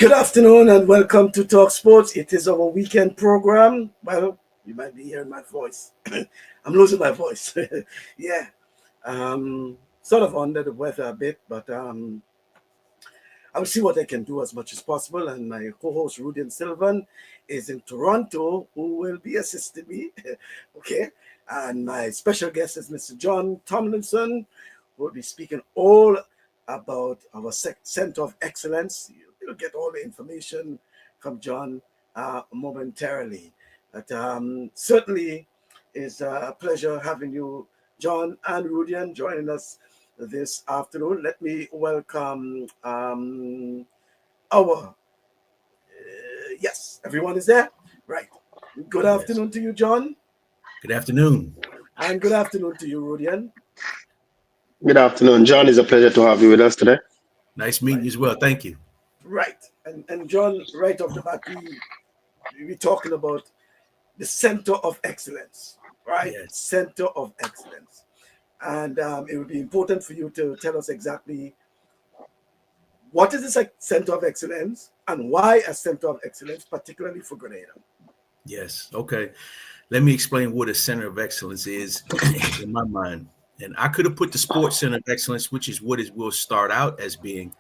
Good afternoon and welcome to TalkSports. It is our weekend program. Well, you might be hearing my voice. I'm losing my voice. Yeah. Sort of under the weather a bit, but I will see what I can do as much as possible. And my co-host Rudy Sylvan is in Toronto, who will be assisting me. Okay. And my special guest is Mr. John Tomlinson, who will be speaking all about our Center of Excellence. You'll get all the information from John momentarily. But certainly it's a pleasure having you, John and Rudian, joining us this afternoon. Let me welcome our, yes, everyone is there? Right. Good Yes. afternoon to you, John. Good afternoon. And good afternoon to you, Rudian. Good afternoon, John. It's a pleasure to have you with us today. Nice meeting you as well. Thank you. Right. And John, right off the bat, we're talking about the Center of Excellence, right? Yes. Center of Excellence. And it would be important for you to tell us exactly what is the Center of Excellence and why a Center of Excellence, particularly for Grenada. Yes. Okay. Let me explain what a Center of Excellence is in my mind. And I could have put the Sports Center of Excellence, which is what it will start out as being.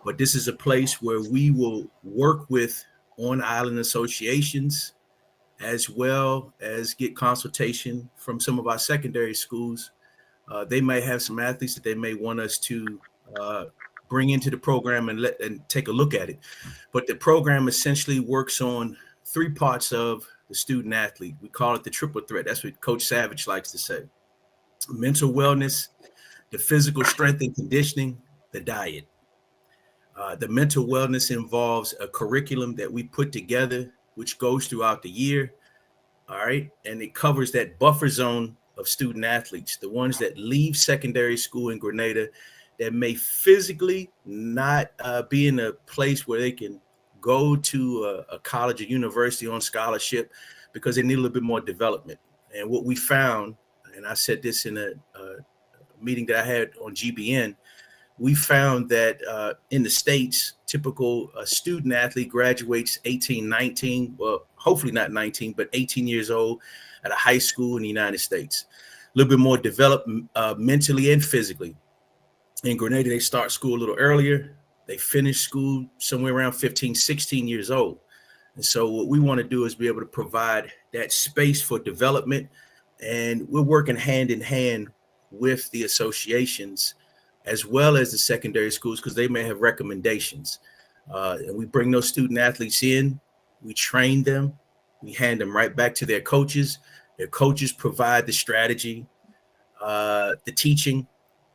But this is a place where we will work with on-island associations as well as get consultation from some of our secondary schools. They may have some athletes that they may want us to bring into the program and take a look at it. But the program essentially works on three parts of the student athlete. We call it the triple threat. That's what Coach Savage likes to say. Mental wellness, the physical strength and conditioning, the diet. The mental wellness involves a curriculum that we put together, which goes throughout the year. All right. And it covers that buffer zone of student athletes, the ones that leave secondary school in Grenada that may physically not be in a place where they can go to a college or university on scholarship because they need a little bit more development. And what we found, and I said this in a meeting that I had on GBN, we found that in the States, typical student athlete graduates 18, 19, well, hopefully not 19, but 18 years old at a high school in the United States. A little bit more developed mentally and physically. In Grenada, they start school a little earlier. They finish school somewhere around 15, 16 years old. And so what we want to do is be able to provide that space for development. And we're working hand in hand with the associations as well as the secondary schools, because they may have recommendations. And we bring those student athletes in, we train them, we hand them right back to their coaches. Their coaches provide the strategy, the teaching,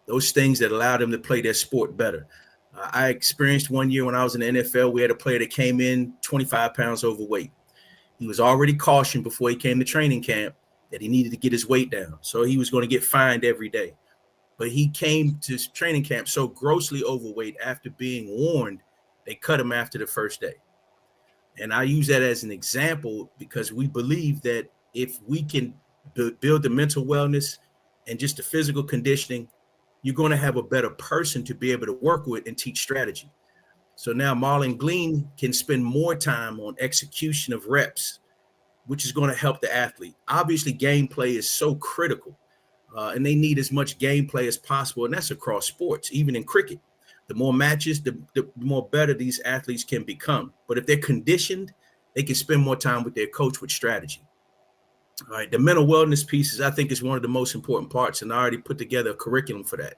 those things that allow them to play their sport better. I experienced one year when I was in the NFL, we had a player that came in 25 pounds overweight. He was already cautioned before he came to training camp that he needed to get his weight down. So he was going to get fined every day. But he came to training camp so grossly overweight after being warned, they cut him after the first day. And I use that as an example because we believe that if we can build the mental wellness and just the physical conditioning, you're going to have a better person to be able to work with and teach strategy. So now Marlon Glean can spend more time on execution of reps, which is going to help the athlete. Obviously, gameplay is so critical. And they need as much gameplay as possible, and that's across sports, even in cricket. The more matches, the more better these athletes can become. But if they're conditioned, they can spend more time with their coach with strategy. All right, the mental wellness pieces, I think, is one of the most important parts, and I already put together a curriculum for that.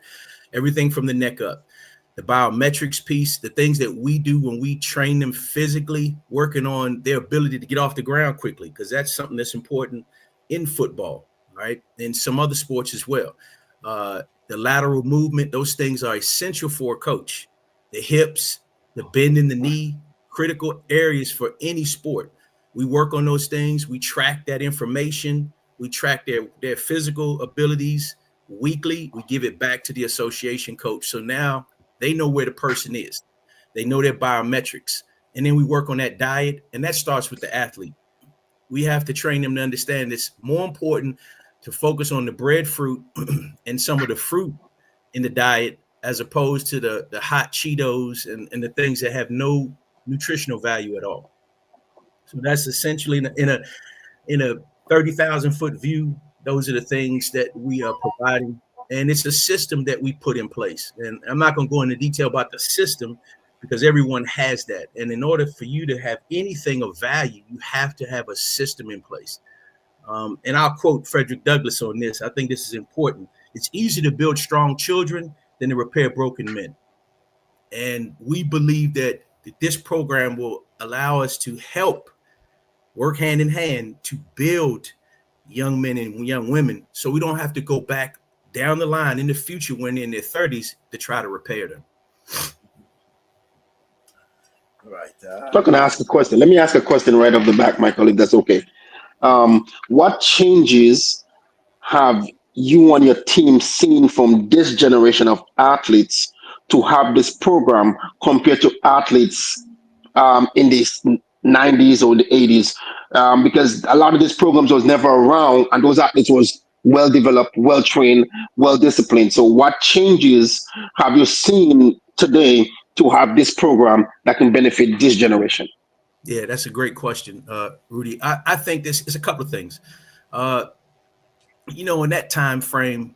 Everything from the neck up, the biometrics piece, the things that we do when we train them physically, working on their ability to get off the ground quickly, because that's something that's important in football. Right, and some other sports as well. The lateral movement, those things are essential for a coach. The hips, the bend in the knee, critical areas for any sport. We work on those things. We track that information. We track their physical abilities weekly. We give it back to the association coach. So now they know where the person is. They know their biometrics. And then we work on that diet, and that starts with the athlete. We have to train them to understand it's more important to focus on the breadfruit and some of the fruit in the diet as opposed to the hot Cheetos and the things that have no nutritional value at all. So that's essentially in a 30,000 foot view. Those are the things that we are providing, and it's a system that we put in place. And I'm not going to go into detail about the system because everyone has that. And in order for you to have anything of value, you have to have a system in place. And I'll quote Frederick Douglass on this. I think this is important. It's easier to build strong children than to repair broken men. And we believe that this program will allow us to help work hand in hand to build young men and young women so we don't have to go back down the line in the future when they're in their 30s to try to repair them. Right. I'm going to ask a question. Let me ask a question right off the back, Michael, if that's okay. What changes have you and your team seen from this generation of athletes to have this program compared to athletes in the 90s or the 80s? Because a lot of these programs was never around, and those athletes was well developed, well trained, well disciplined. So what changes have you seen today to have this program that can benefit this generation? Yeah, that's a great question, Rudy. I think this is a couple of things. In that time frame,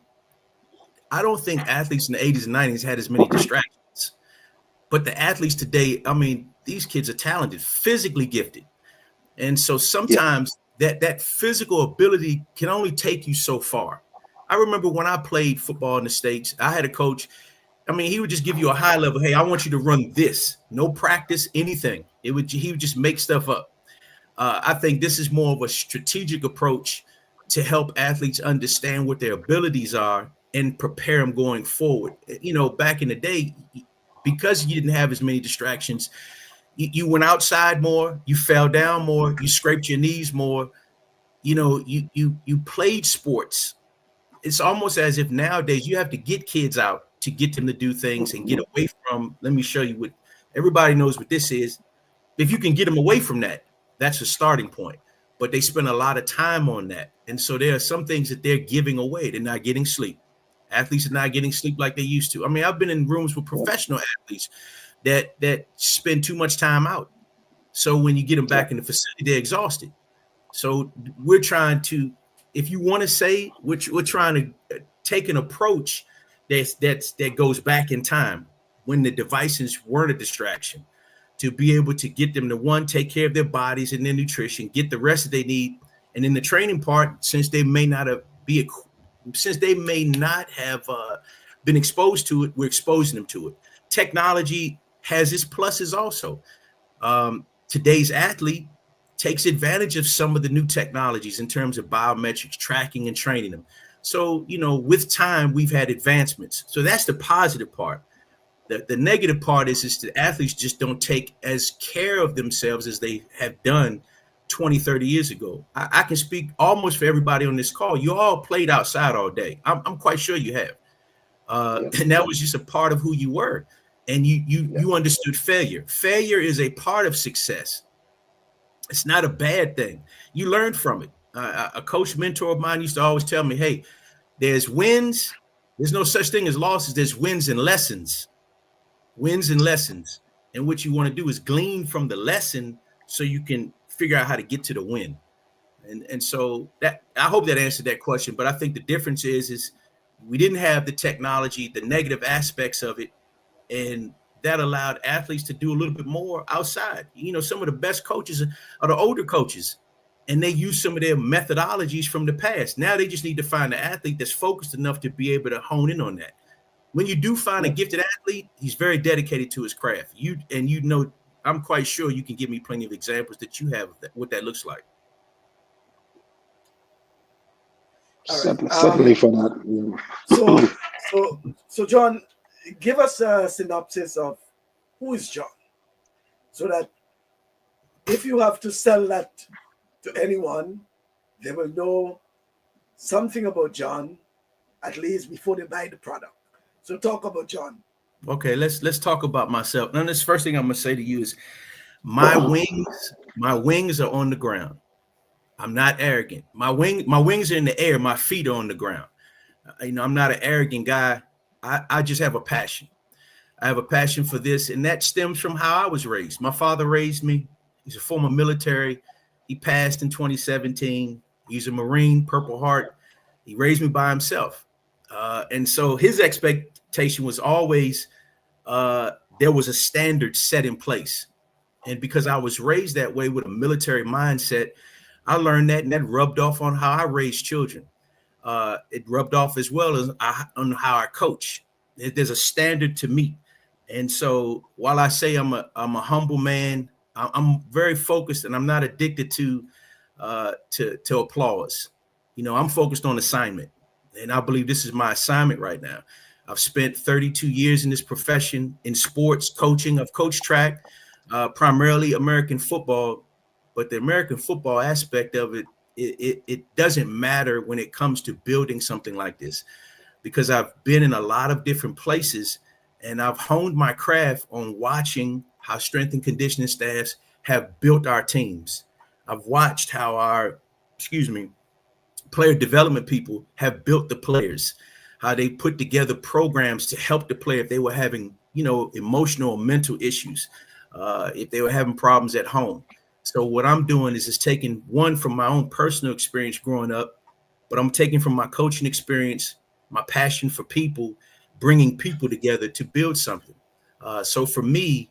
I don't think athletes in the 80s and 90s had as many distractions. But the athletes today, I mean, these kids are talented, physically gifted. And so sometimes that physical ability can only take you so far. I remember when I played football in the States, I had a coach. I mean, he would just give you a high level. Hey, I want you to run this. No practice, anything. He would just make stuff up. I think this is more of a strategic approach to help athletes understand what their abilities are and prepare them going forward. Back in the day, because you didn't have as many distractions, you went outside more, you fell down more, you scraped your knees more. You played sports. It's almost as if nowadays you have to get kids out to get them to do things and get away from. Let me show you what everybody knows what this is. If you can get them away from that, that's a starting point. But they spend a lot of time on that. And so there are some things that they're giving away. They're not getting sleep. Athletes are not getting sleep like they used to. I mean, I've been in rooms with professional athletes that spend too much time out. So when you get them back in the facility, they're exhausted. So we're trying to, if you want to say, we're trying to take an approach that goes back in time when the devices weren't a distraction, to be able to get them to, one, take care of their bodies and their nutrition, get the rest that they need. And in the training part, since they may not have been exposed to it, we're exposing them to it. Technology has its pluses also. Today's athlete takes advantage of some of the new technologies in terms of biometrics, tracking and training them. So, with time, we've had advancements. So that's the positive part. The negative part is the athletes just don't take as care of themselves as they have done 20, 30 years ago. I can speak almost for everybody on this call. You all played outside all day. I'm quite sure you have. And that was just a part of who you were. And you understood failure. Failure is a part of success. It's not a bad thing. You learn from it. A coach mentor of mine used to always tell me, hey, there's wins. There's no such thing as losses. There's wins and lessons. Wins and lessons. And what you want to do is glean from the lesson so you can figure out how to get to the win. And so that, I hope that answered that question. But I think the difference is we didn't have the technology, the negative aspects of it, and that allowed athletes to do a little bit more outside. Some of the best coaches are the older coaches, and they use some of their methodologies from the past. Now they just need to find an athlete that's focused enough to be able to hone in on that. When you do find a gifted athlete, he's very dedicated to his craft. I'm quite sure you can give me plenty of examples that you have of what that looks like. Certainly for that. So John, give us a synopsis of who is John, so that if you have to sell that to anyone, they will know something about John, at least before they buy the product. So talk about John. Okay, let's talk about myself. Now, this first thing I'm gonna say to you is my wings are on the ground. I'm not arrogant. My wings are in the air, my feet are on the ground. I'm not an arrogant guy. I just have a passion. I have a passion for this, and that stems from how I was raised. My father raised me. He's a former military. He passed in 2017. He's a Marine, Purple Heart. He raised me by himself. And so his expectation was always there was a standard set in place. And because I was raised that way with a military mindset, I learned that, and that rubbed off on how I raise children. It rubbed off as well as on how I coach. There's a standard to meet. And so while I say I'm a humble man, I'm very focused, and I'm not addicted to applause. I'm focused on assignment, and I believe this is my assignment right now. I've spent 32 years in this profession in sports coaching. I've coached track, primarily American football, but the American football aspect of it doesn't matter when it comes to building something like this, because I've been in a lot of different places, and I've honed my craft on watching how strength and conditioning staffs have built our teams. I've watched how our, player development people have built the players, how they put together programs to help the player if they were having, emotional or mental issues, if they were having problems at home. So what I'm doing is taking one from my own personal experience growing up, but I'm taking from my coaching experience, my passion for people, bringing people together to build something. So for me,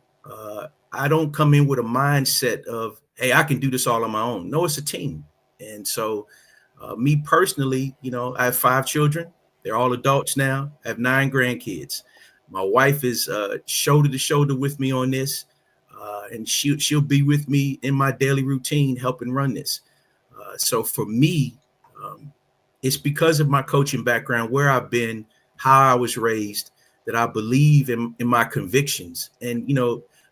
I don't come in with a mindset of, hey, I can do this all on my own. No, it's a team. And so me personally, I have 5 children. They're all adults now. I have 9 grandkids. My wife is shoulder to shoulder with me on this. And she'll be with me in my daily routine, helping run this. So for me, it's because of my coaching background, where I've been, how I was raised, that I believe in my convictions. And,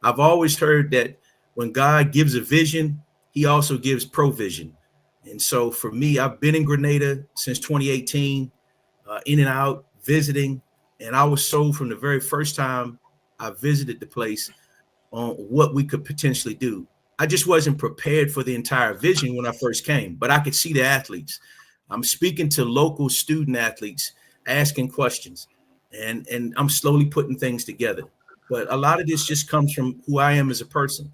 I've always heard that when God gives a vision, he also gives provision. And so for me, I've been in Grenada since 2018, in and out, visiting. And I was sold from the very first time I visited the place on what we could potentially do. I just wasn't prepared for the entire vision when I first came, but I could see the athletes. I'm speaking to local student athletes, asking questions, and I'm slowly putting things together. But a lot of this just comes from who I am as a person,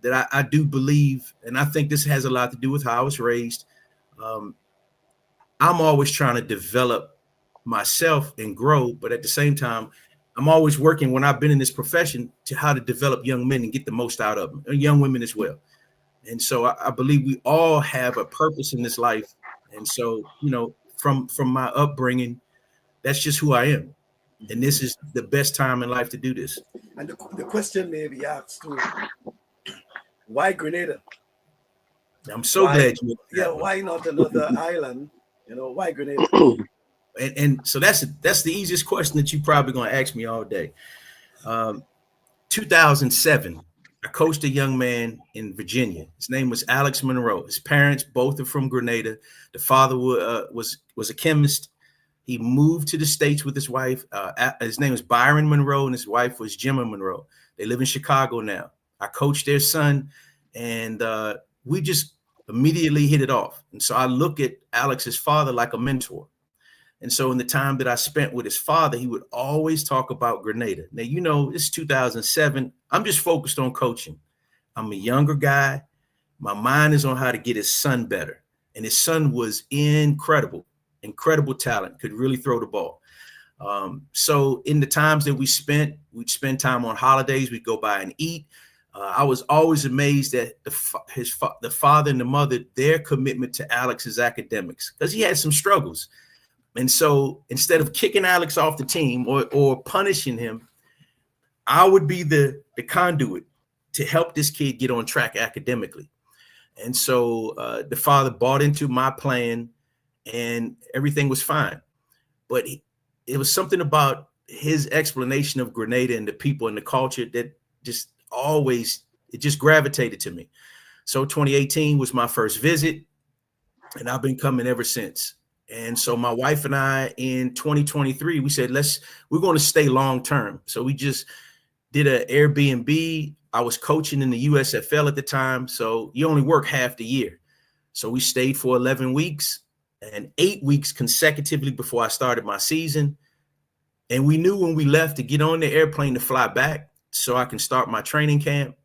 that I do believe, and I think this has a lot to do with how I was raised. I'm always trying to develop myself and grow, but at the same time, I'm always working, when I've been in this profession, to how to develop young men and get the most out of them, and young women as well. And so I believe we all have a purpose in this life. And so, from my upbringing, that's just who I am. And this is the best time in life to do this. And the question may be asked too, why Grenada? I'm so glad you. Yeah, why not another island? Why Grenada? And so that's the easiest question that you're probably going to ask me all day. 2007, I coached a young man in Virginia. His name was Alex Monroe. His parents both are from Grenada. The father was a chemist. He moved to the States with his wife. His name was Byron Monroe, and his wife was Gemma Monroe. They live in Chicago now. I coached their son, and we just immediately hit it off. And so I look at Alex's father like a mentor. And so in the time that I spent with his father, he would always talk about Grenada. Now, it's 2007. I'm just focused on coaching. I'm a younger guy. My mind is on how to get his son better. And his son was incredible talent, could really throw the ball. So in the times that we'd spend time on holidays, we'd go by and eat. I was always amazed at the father and the mother, their commitment to Alex's academics, because he had some struggles. And so instead of kicking Alex off the team or punishing him, I would be the conduit to help this kid get on track academically. And so the father bought into my plan, and everything was fine. But it was something about his explanation of Grenada and the people and the culture that just gravitated to me. So 2018 was my first visit, and I've been coming ever since. And so my wife and I in 2023, we said, we're going to stay long term. So we just did an Airbnb. I was coaching in the USFL at the time, so you only work half the year. So we stayed for 11 weeks and 8 weeks consecutively before I started my season. And we knew when we left to get on the airplane to fly back so I can start my training camp.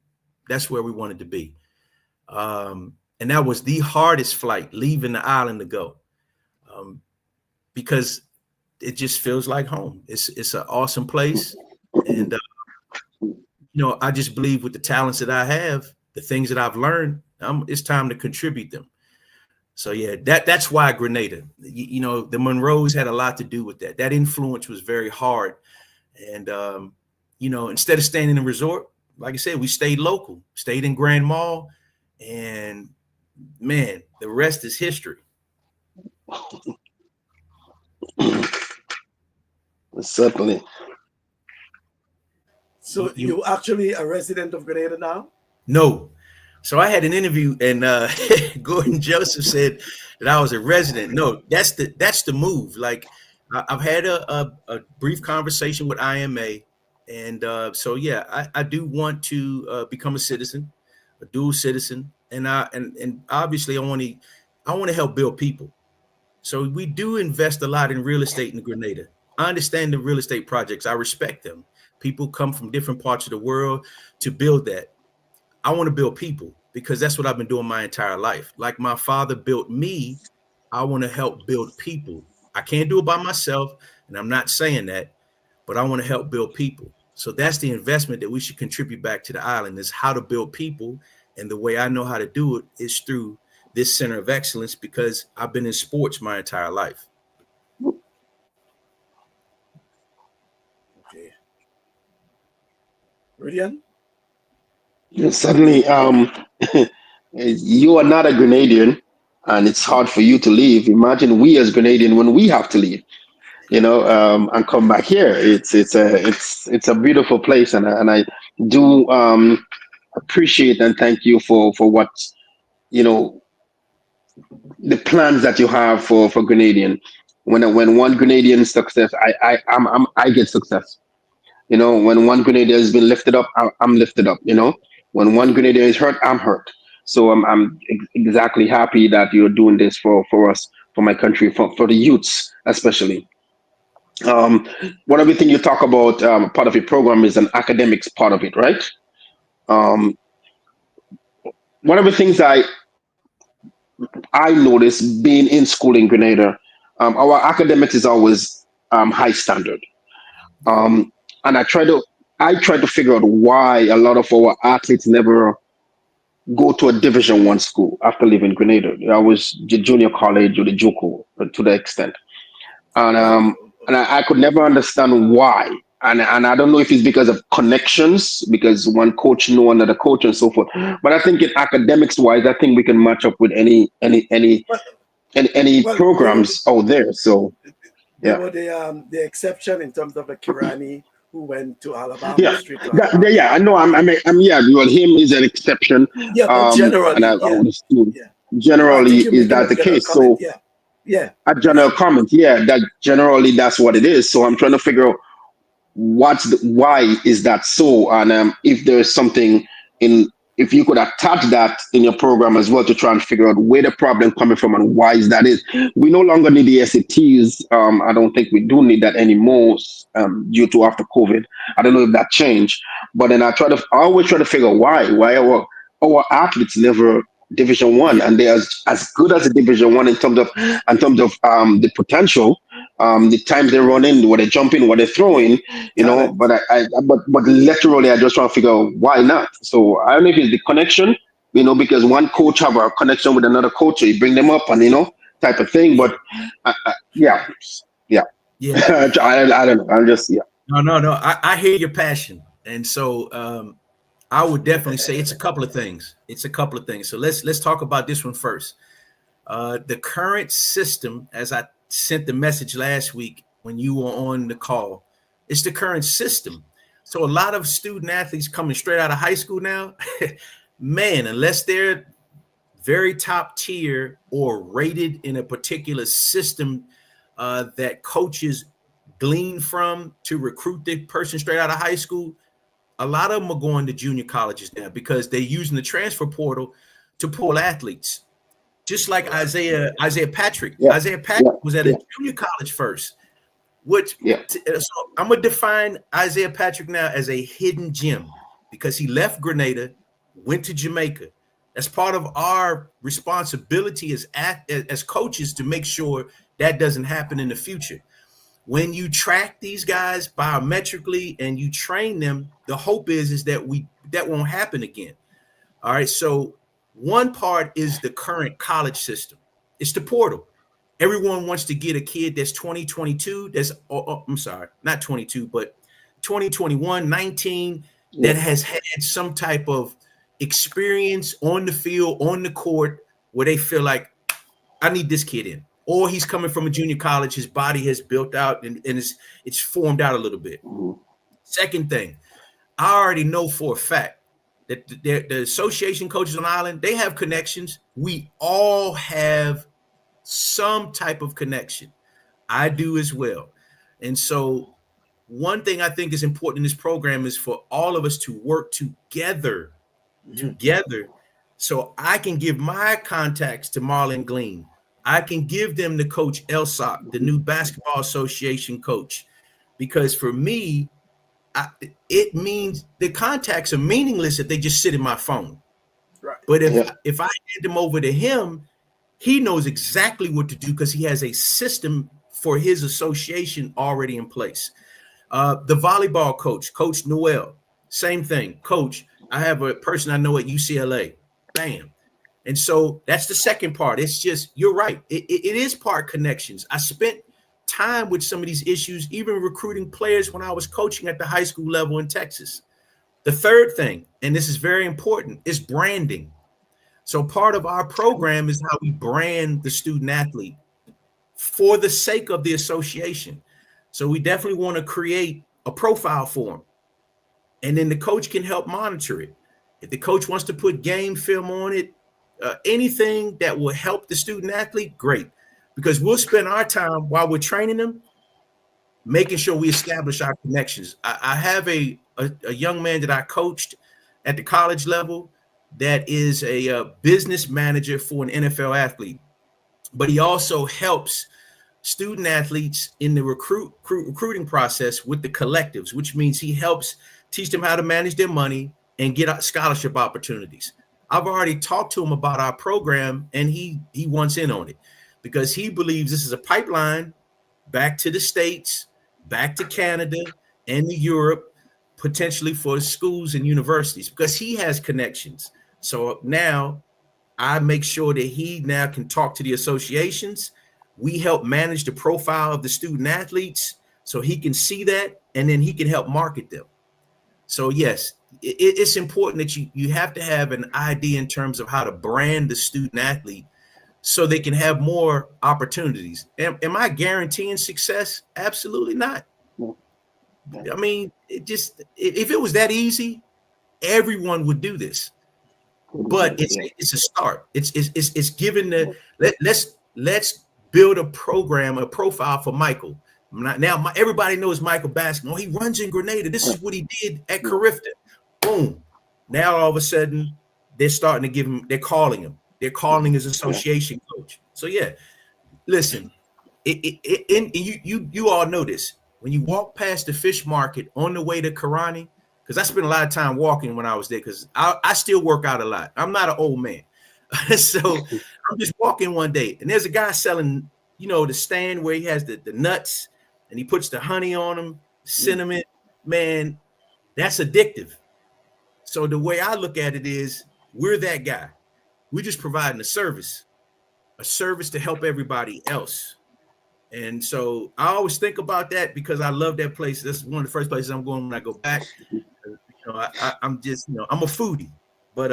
That's where we wanted to be. And that was the hardest flight, leaving the island to go, because it just feels like home. It's an awesome place. And, I just believe with the talents that I have, the things that I've learned, it's time to contribute them. So, yeah, that's why Grenada, the Monroes had a lot to do with that. That influence was very hard. And, instead of staying in a resort, like I said, we stayed local, stayed in Grand Mall, and man, the rest is history. Certainly. So you actually a resident of Grenada now? No. So I had an interview, and Gordon Joseph said that I was a resident. No, that's the move. Like, I've had a brief conversation with IMA, and so yeah, I do want to become a citizen, a dual citizen, and obviously I want to help build people. So we do invest a lot in real estate in Grenada. I understand the real estate projects. I respect them. People come from different parts of the world to build that. I want to build people because that's what I've been doing my entire life. Like my father built me, I want to help build people. I can't do it by myself, and I'm not saying that, but I want to help build people. So that's the investment that we should contribute back to the island, is how to build people. And the way I know how to do it is through this center of excellence, because I've been in sports my entire life. Okay. Rudian? Yes, suddenly, you are not a Grenadian, and it's hard for you to leave. Imagine we as Grenadian when we have to leave, and come back here. It's a beautiful place, and I do appreciate and thank you for what you know the plans that you have for Grenadian. When one Grenadian success, I get success. When one Grenadian has been lifted up, I'm lifted up. When one Grenadian is hurt, I'm hurt. So I'm exactly happy that you're doing this for us, for my country, for the youths especially. Um, one of the things you talk about, part of your program is an academics part of it, right? Um, one of the things I noticed being in school in Grenada, our academics is always high standard. Um, and I try to figure out why a lot of our athletes never go to a Division 1 school after leaving Grenada. I was the junior college or the JUCO to the extent, and Well, I could never understand why. And I don't know if it's because of connections, because one coach know another coach and so forth. But I think in academics wise, I think we can match up with well, any well, programs out there. So they yeah. were the exception in terms of the Kirani who went to Alabama, Yeah, straight to Alabama. yeah, I know. Yeah. Well, him is an exception, Yeah, but and I generally, yeah, would assume yeah. No, I generally think you're is making a that the general case. comment. So Yeah, yeah, a general yeah. comment, yeah, that generally that's what it is. So I'm trying to figure out why is that so, and if there's something in if you could attach that in your program as well to try and figure out where the problem coming from and why is that is. We no longer need the SATs. I don't think we do need that anymore, due to after COVID. I don't know if that changed, but then I always try to figure out why our athletes never Division 1, and they're as good as a Division 1 in terms of the potential, the times they run in, what they jump in, what they throw Yeah, in, talent. but but literally I just trying to figure out why not. So I don't know if it's the connection, because one coach have a connection with another coach, so you bring them up and type of thing. Yeah, But yeah, yeah. yeah. I don't know. I'm just yeah. No. I hear your passion, and so I would definitely say it's a couple of things. So let's talk about this one first. The current system, as I sent the message last week when you were on the call, it's the current system. So a lot of student athletes coming straight out of high school now, man, unless they're very top tier or rated in a particular system that coaches glean from to recruit the person straight out of high school, a lot of them are going to junior colleges now because they're using the transfer portal to pull athletes. Just like Isaiah Patrick. Yeah, Isaiah yeah, Patrick was at yeah. a junior college first. Which Yeah. so I'm gonna define Isaiah Patrick now as a hidden gem because he left Grenada, went to Jamaica. That's part of our responsibility as coaches to make sure that doesn't happen in the future. When you track these guys biometrically and you train them, the hope is that that won't happen again. All right. So one part is the current college system. It's the portal. Everyone wants to get a kid that's 2022, I'm sorry, not 22, but 2021, 19, Yeah. that has had some type of experience on the field, on the court, where they feel like, I need this kid in. Or he's coming from a junior college, his body has built out and it's formed out a little bit. Mhm. Second thing, I already know for a fact that the association coaches on the island, they have connections. We all have some type of connection. I do as well. And so one thing I think is important in this program is for all of us to work together, so I can give my contacts to Marlon Glean. I can give them to Coach Elsock, the new basketball association coach, because for me, it means the contacts are meaningless if they just sit in my phone. Right. But if I hand them over to him, he knows exactly what to do because he has a system for his association already in place. The volleyball coach, Coach Noel, same thing. Coach, I have a person I know at UCLA. Bam. And so that's the second part. It's just, you're right. It is part connections. I spent time with some of these issues, even recruiting players when I was coaching at the high school level in Texas. The third thing, and this is very important, is branding. So part of our program is how we brand the student athlete for the sake of the association. So we definitely want to create a profile for them. And then the coach can help monitor it. If the coach wants to put game film on it, anything that will help the student athlete, great. Because we'll spend our time while we're training them, making sure we establish our connections. I have a young man that I coached at the college level that is a business manager for an NFL athlete, but he also helps student athletes in the recruiting process with the collectives, which means he helps teach them how to manage their money and get scholarship opportunities. I've already talked to him about our program, and he wants in on it because he believes this is a pipeline back to the States, back to Canada, and to Europe, potentially for schools and universities, because he has connections. So now I make sure that he now can talk to the associations. We help manage the profile of the student athletes so he can see that, and then he can help market them. So yes, it's important that you have to have an idea in terms of how to brand the student athlete so they can have more opportunities. Am I guaranteeing success? Absolutely not. I mean, if it was that easy, everyone would do this. But it's a start. It's given the let's build a program, a profile for Michael. Now everybody knows Michael basketball. He runs in Grenada. This is what he did at Carifta. Boom. Now all of a sudden they're starting to give him. They're calling him. They're calling his association coach. So yeah, listen. You all know this. When you walk past the fish market on the way to Karani, because I spent a lot of time walking when I was there, because I still work out a lot. I'm not an old man. So I'm just walking one day, and there's a guy selling, the stand where he has the nuts, and he puts the honey on them, cinnamon. Man, that's addictive. So the way I look at it is, we're that guy. We're just providing a service to help everybody else. And so I always think about that because I love that place. That's one of the first places I'm going when I go back. I'm just, I'm a foodie, but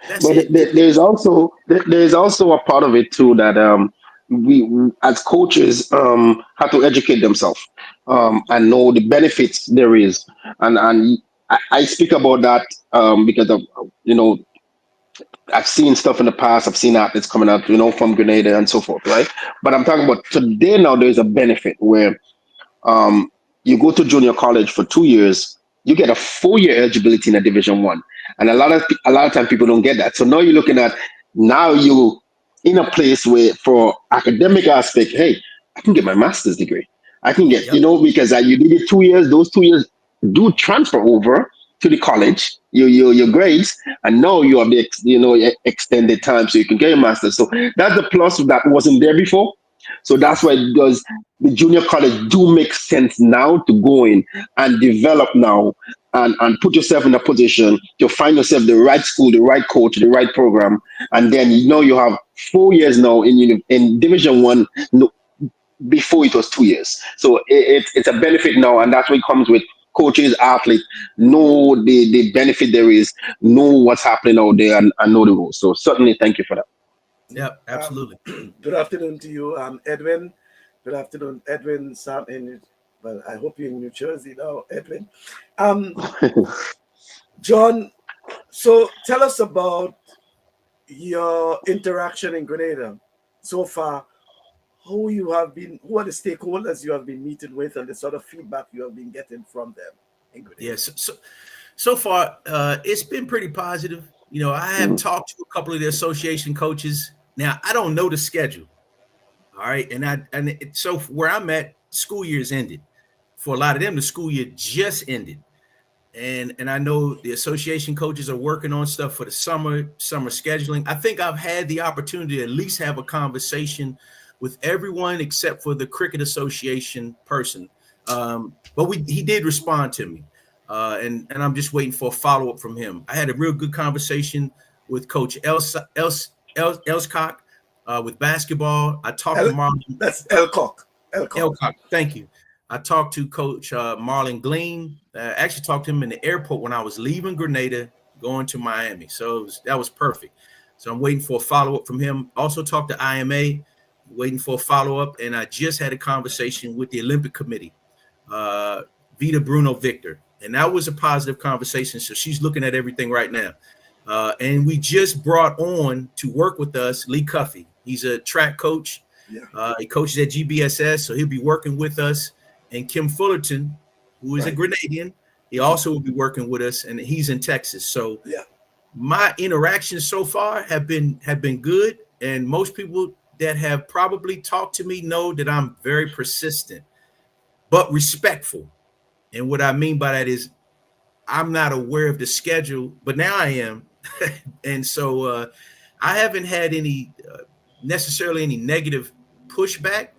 that's it. There's also a part of it too that we as coaches have to educate themselves and know the benefits there is, and I speak about that because of I've seen stuff in the past. I've seen athletes coming out, from Grenada and so forth, right? But I'm talking about today now. There's a benefit where you go to junior college for 2 years, you get a 4-year eligibility in a Division One, and a lot of time people don't get that. So now you're looking at you in a place where, for academic aspect, hey, I can get my master's degree. I can get, Yep. because you did it 2 years. Those 2 years do transfer over to the college, your grades, and now you have the extended time so you can get your master's. So that's the plus that wasn't there before. So that's Yes. why it does. The junior college do make sense now to go in and develop now and put yourself in a position to find yourself the right school, the right coach, the right program, and then you have 4 years now in Division One. No, before it was 2 years. So it's a benefit now, and that's what comes with coaches, athletes, know the benefit there is, know what's happening out there, and know the rules. So certainly, thank you for that. Yep. Absolutely. Good afternoon to you, Edwin. Good afternoon, Edwin. Sam well, I hope you're in New Jersey now, Edwin. Um, John, so tell us about your interaction in Grenada so far. Who are the stakeholders you have been meeting with, and the sort of feedback you have been getting from them in Grenada? Yes. So far, it's been pretty positive. I have Mm. talked to a couple of the association coaches. Now, I don't know the schedule. All right, so where I'm at, school year's ended. For a lot of them, the school year just ended, and I know the association coaches are working on stuff for the summer scheduling. I think I've had the opportunity to at least have a conversation with everyone except for the cricket association person. But he did respond to me, and I'm just waiting for a follow up from him. I had a real good conversation with Coach Elscock with basketball. I talked to El, Marlon that's Elcock. Elcock. Elcock. Thank you. I talked to Coach Marlon Glean. Actually talked to him in the airport when I was leaving Grenada, going to Miami. So that was perfect. So I'm waiting for a follow-up from him. Also talked to IMA, waiting for a follow-up. And I just had a conversation with the Olympic Committee, Vita Bruno Victor. And that was a positive conversation. So she's looking at everything right now. And we just brought on to work with us Lee Cuffey. He's a track coach. Yeah. He coaches at GBSS, so he'll be working with us. And Kim Fullerton, who is a Grenadian, he also will be working with us, and he's in Texas. So yeah, my interactions so far have been good, and most people that have probably talked to me know that I'm very persistent, but respectful. And what I mean by that is I'm not aware of the schedule, but now I am. And so I haven't had any necessarily any negative pushback.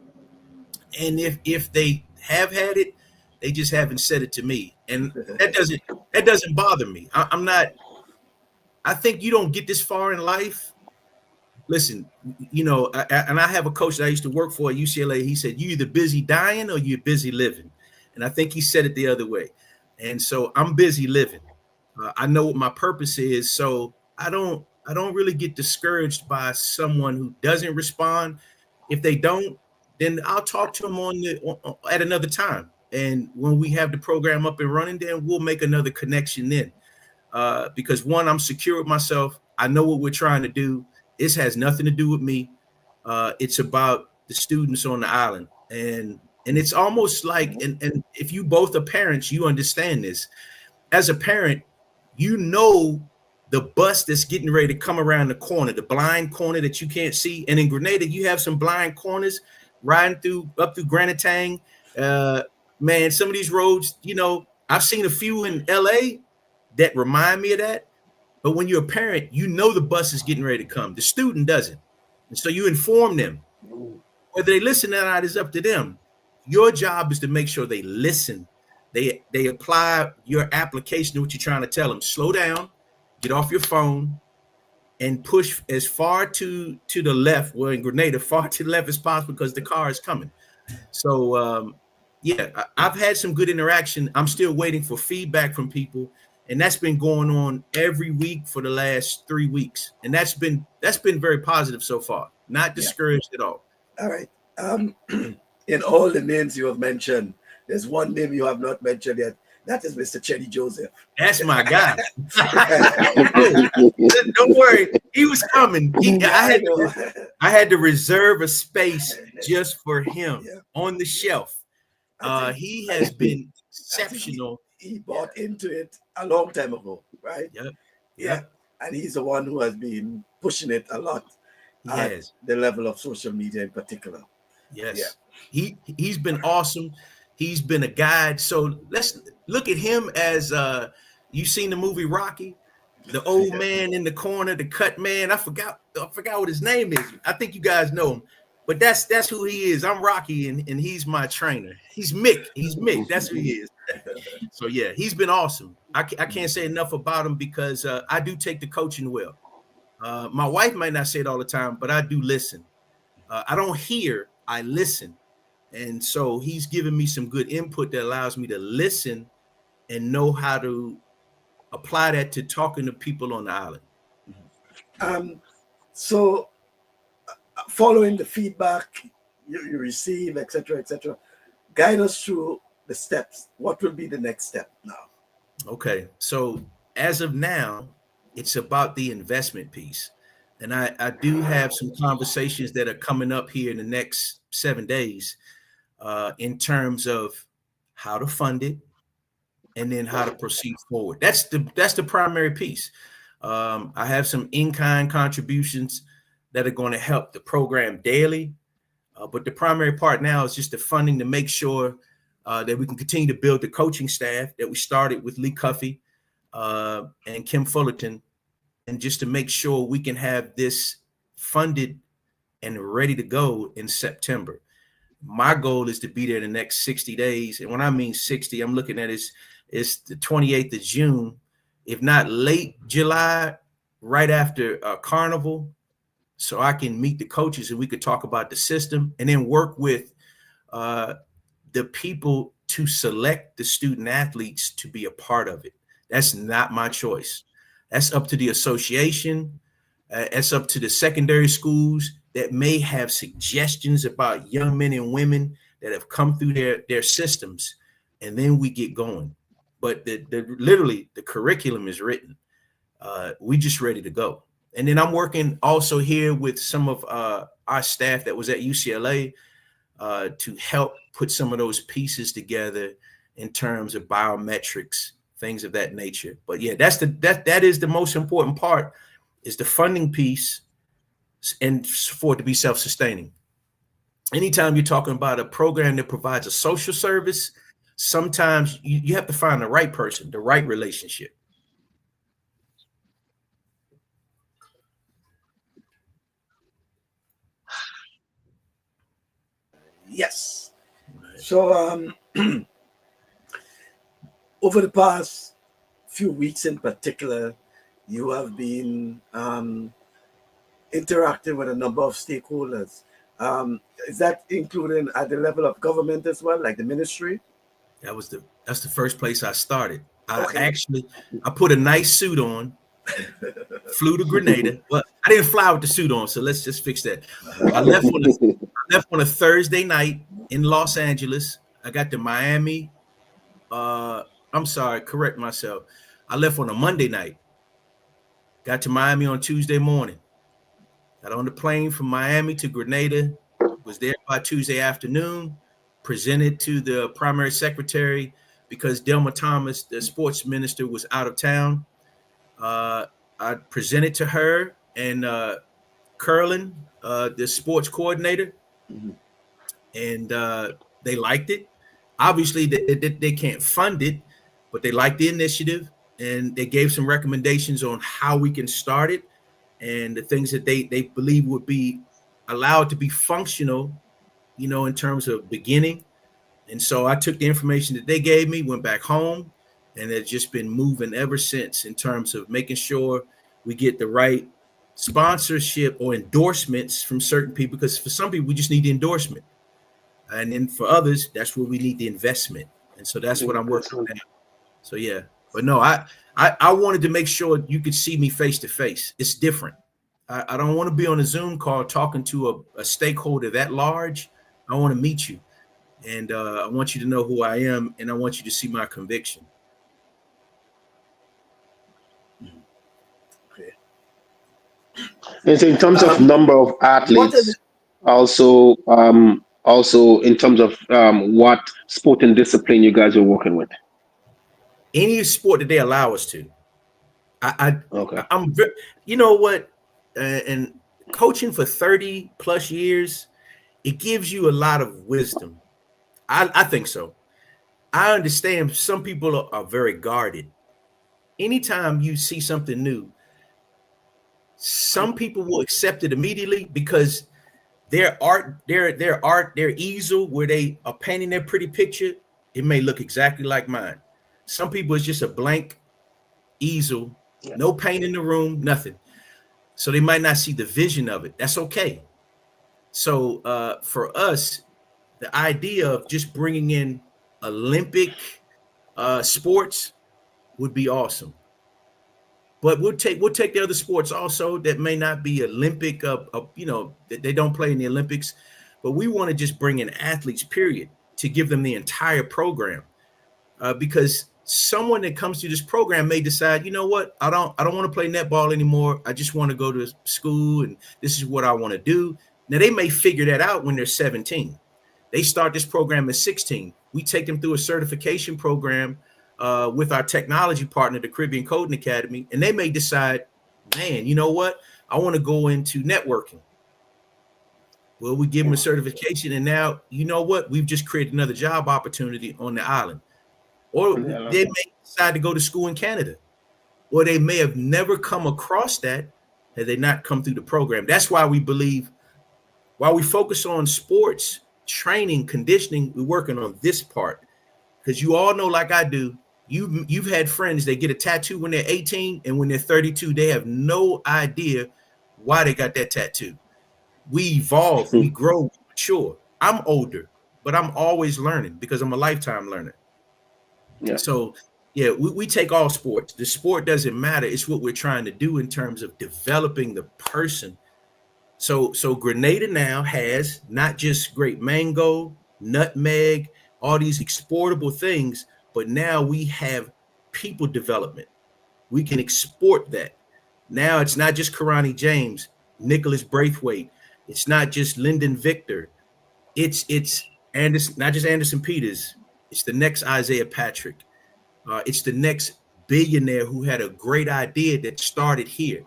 And if they have had it, they just haven't said it to me, and that doesn't bother me. I'm not. I think you don't get this far in life. Listen, and I have a coach that I used to work for at UCLA. He said, "You either busy dying or you're busy living," and I think he said it the other way. And so I'm busy living. I know what my purpose is, so I don't really get discouraged by someone who doesn't respond. If they don't, then I'll talk to them at another time. And when we have the program up and running, then we'll make another connection then. Because one, I'm secure with myself. I know what we're trying to do. This has nothing to do with me. It's about the students on the island. And it's almost like, and if you both are parents, you understand this. As a parent, the bus that's getting ready to come around the corner, the blind corner that you can't see. And in Grenada, you have some blind corners riding up through Grenada. Man, some of these roads, I've seen a few in LA that remind me of that. But when you're a parent, the bus is getting ready to come. The student doesn't. And so you inform them. Whether they listen or not is up to them. Your job is to make sure they listen. They apply your application to what you're trying to tell them. Slow down, get off your phone, and push as far to the left, well, in Grenada, far to the left as possible because the car is coming. So, I've had some good interaction. I'm still waiting for feedback from people, and that's been going on every week for the last 3 weeks, and that's been very positive so far. Not discouraged at all. All right. In all the names you have mentioned, there's one name you have not mentioned yet. That is Mr. Chetty Joseph. That's my guy. Don't worry, he was coming. I had to reserve a space just for him on the shelf. He has been exceptional. He bought into it a long time ago, right? Yep. Yeah. And he's the one who has been pushing it a lot at the level of social media in particular. Yes. He's been awesome. He's been a guide. So let's look at him as you seen the movie Rocky, the old man in the corner, the cut man. I forgot what his name is. I think you guys know him. But that's who he is. I'm Rocky and he's my trainer. He's Mick. He's Mick. That's who he is. So yeah, he's been awesome. I can't say enough about him because I do take the coaching well. My wife might not say it all the time, but I do listen. I don't hear, I listen. And so he's given me some good input that allows me to listen and know how to apply that to talking to people on the island. So following the feedback you receive, etc., guide us through the steps. What will be the next step now? Okay. So as of now, it's about the investment piece. And I do have some conversations that are coming up here in the next 7 days in terms of how to fund it and then how to proceed forward. That's the primary piece. I have some in-kind contributions that are going to help the program daily. But the primary part now is just the funding to make sure that we can continue to build the coaching staff that we started with Lee Cuffey and Kim Fullerton, and just to make sure we can have this funded and ready to go in September. My goal is to be there in the next 60 days. And when I mean 60, I'm looking at it's the 28th of June, if not late July, right after Carnival, so I can meet the coaches and we could talk about the system and then work with the people to select the student athletes to be a part of it. That's not my choice. That's up to the association. It's up to the secondary schools that may have suggestions about young men and women that have come through their systems, and then we get going. But literally the curriculum is written. We just ready to go. And then I'm working also here with some of our staff that was at UCLA to help put some of those pieces together in terms of biometrics, things of that nature. But yeah, that is the most important part, is the funding piece, and for it to be self-sustaining. Anytime you're talking about a program that provides a social service, sometimes you have to find the right person, the right relationship. Yes. So over the past few weeks in particular, you have been interacting with a number of stakeholders. Is that including at the level of government as well, like the ministry? That's the first place I started. Okay. I put a nice suit on, flew to Grenada. Well, I didn't fly with the suit on, so let's just fix that. I left on a Thursday night in Los Angeles. I got to Miami. I'm sorry, correct myself. I left on a Monday night. Got to Miami on Tuesday morning. Got on the plane from Miami to Grenada. Was there by Tuesday afternoon. Presented to the primary secretary because Delma Thomas, the sports minister, was out of town. I presented to her and Curlin, the sports coordinator, and they liked it. Obviously, they can't fund it, but they liked the initiative, and they gave some recommendations on how we can start it and the things that they believe would be allowed to be functional, in terms of beginning. And so I took the information that they gave me, went back home, and it's just been moving ever since in terms of making sure we get the right sponsorship or endorsements from certain people, because for some people, we just need the endorsement. And then for others, that's where we need the investment. And so that's what I'm working on now. So, yeah. But no, I wanted to make sure you could see me face to face. It's different. I don't want to be on a Zoom call talking to a stakeholder that large. I want to meet you. And I want you to know who I am, and I want you to see my conviction. Okay. And so in terms of number of athletes, also in terms of what sport and discipline you guys are working with. Any sport that they allow us to. Okay. I'm very, and coaching for 30 plus years, it gives you a lot of wisdom. I think so. I understand some people are very guarded. Anytime you see something new, some people will accept it immediately because their easel where they are painting their pretty picture, it may look exactly like mine. Some people it's just a blank easel, no paint in the room, nothing. So they might not see the vision of it. That's okay. So for us, the idea of just bringing in Olympic sports would be awesome. But we'll take the other sports also that may not be Olympic, that they don't play in the Olympics. But we want to just bring in athletes, period, to give them the entire program, because someone that comes to this program may decide, you know what, I don't want to play netball anymore. I just want to go to school, and this is what I want to do. Now they may figure that out when they're 17. They start this program at 16. We take them through a certification program with our technology partner, the Caribbean Coding Academy, and they may decide, man, you know what? I want to go into networking. Well, we give them a certification, and now, you know what? We've just created another job opportunity on the island. Or they may decide to go to school in Canada, or they may have never come across that had they not come through the program. That's why we believe, while we focus on sports, training, conditioning, we're working on this part. Because you all know, like I do, you've had friends that get a tattoo when they're 18, and when they're 32, they have no idea why they got that tattoo. We evolve, we grow, we mature. I'm older, but I'm always learning because I'm a lifetime learner. Yeah. So yeah, we take all sports. The sport doesn't matter. It's what we're trying to do in terms of developing the person. So Grenada now has not just great mango, nutmeg, all these exportable things, but now we have people development. We can export that. Now it's not just Karani James, Nicholas Braithwaite. It's not just Lyndon Victor. It's Anderson, not just Anderson Peters. It's the next Isaiah Patrick. It's the next billionaire who had a great idea that started here,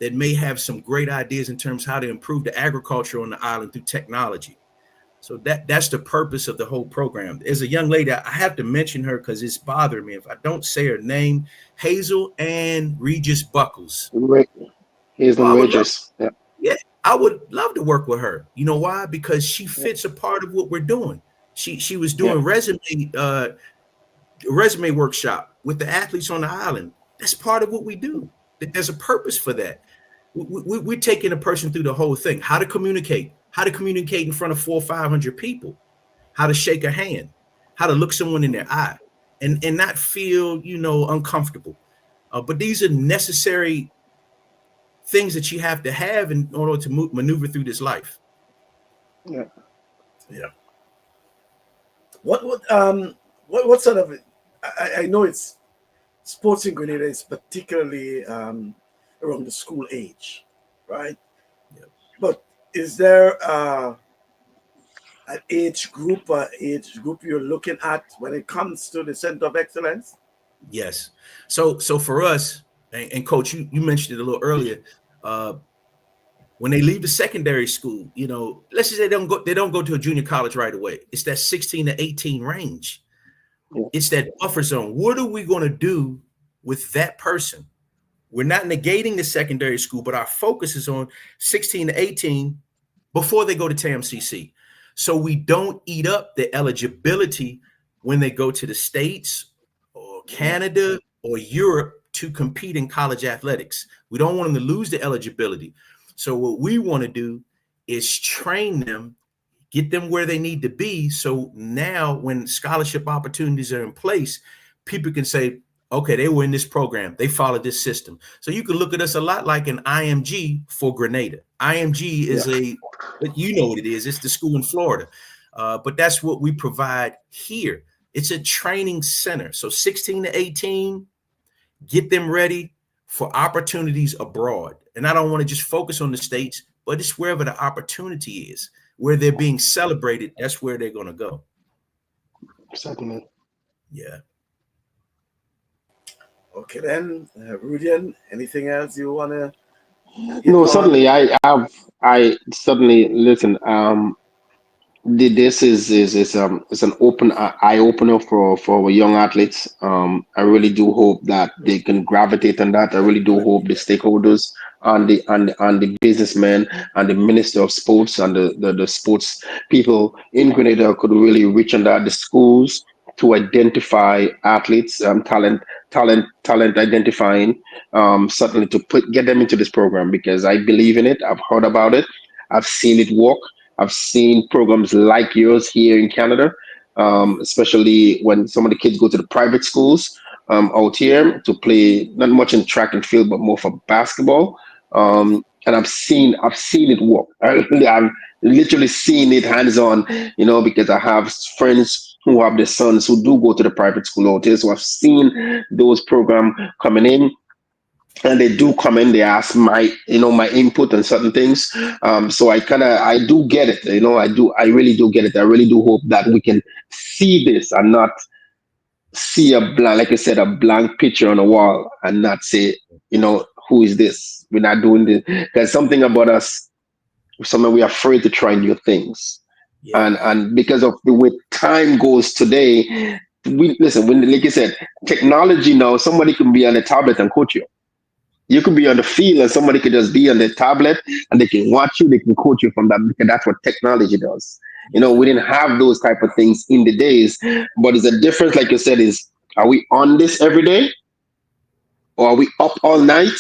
that may have some great ideas in terms of how to improve the agriculture on the island through technology. So that's the purpose of the whole program. There's a young lady, I have to mention her because it's bothering me if I don't say her name, Hazel Ann Regis Buckles. Hazel Regis. Yeah, I would love to work with her. You know why? Because she fits a part of what we're doing. She was doing resume workshop with the athletes on the island. That's part of what we do. There's a purpose for that. We're taking a person through the whole thing. How to communicate in front of 400 or 500 people, how to shake a hand, how to look someone in their eye and not feel, uncomfortable. But these are necessary things that you have to have in order to maneuver through this life. Yeah. What sort of, I know it's sports in Grenada is particularly around the school age, right? Yeah. But is there an age group you're looking at when it comes to the Center of Excellence? Yes. So for us, and Coach, you mentioned it a little earlier. When they leave the secondary school, let's just say they don't go to a junior college right away. It's that 16 to 18 range. It's that buffer zone. What are we going to do with that person? We're not negating the secondary school, but our focus is on 16 to 18 before they go to TAMCC. So we don't eat up the eligibility when they go to the States or Canada or Europe to compete in college athletics. We don't want them to lose the eligibility. So what we want to do is train them, get them where they need to be. So now when scholarship opportunities are in place, people can say, okay, they were in this program. They followed this system. So you can look at us a lot like an IMG for Grenada. IMG is what it is. It's the school in Florida. But that's what we provide here. It's a training center. So 16 to 18, get them ready for opportunities abroad. And I don't want to just focus on the States, but it's wherever the opportunity is, where they're being celebrated. That's where they're going to go. Certainly. Yeah. Okay, then, Rudian, anything else you want to? No, certainly. I certainly listen. This is an open eye opener for our young athletes. I really do hope that they can gravitate on that. I really do hope the stakeholders and the businessmen and the minister of sports and the sports people in Grenada could really reach on that. The schools to identify athletes, talent identifying, certainly to get them into this program because I believe in it. I've heard about it. I've seen it work. I've seen programs like yours here in Canada, especially when some of the kids go to the private schools out here to play not much in track and field, but more for basketball. And I've seen it work. I've literally seen it hands on, because I have friends who have their sons who do go to the private school out here. So I've seen those programs coming in and they do come in, they ask my input on certain things. So I do get it, I really do get it. I really do hope that we can see this and not see a blank, like I said, a blank picture on a wall and not say, who is this? We're not doing this. There's something about us, something we're afraid to try new things. Yeah. And because of the way time goes today, when, like you said, technology now, somebody can be on a tablet and coach you. You could be on the field and somebody could just be on their tablet and they can watch you, they can coach you from that because that's what technology does. We didn't have those type of things in the days, but it's a difference, like you said, is are we on this every day or are we up all night?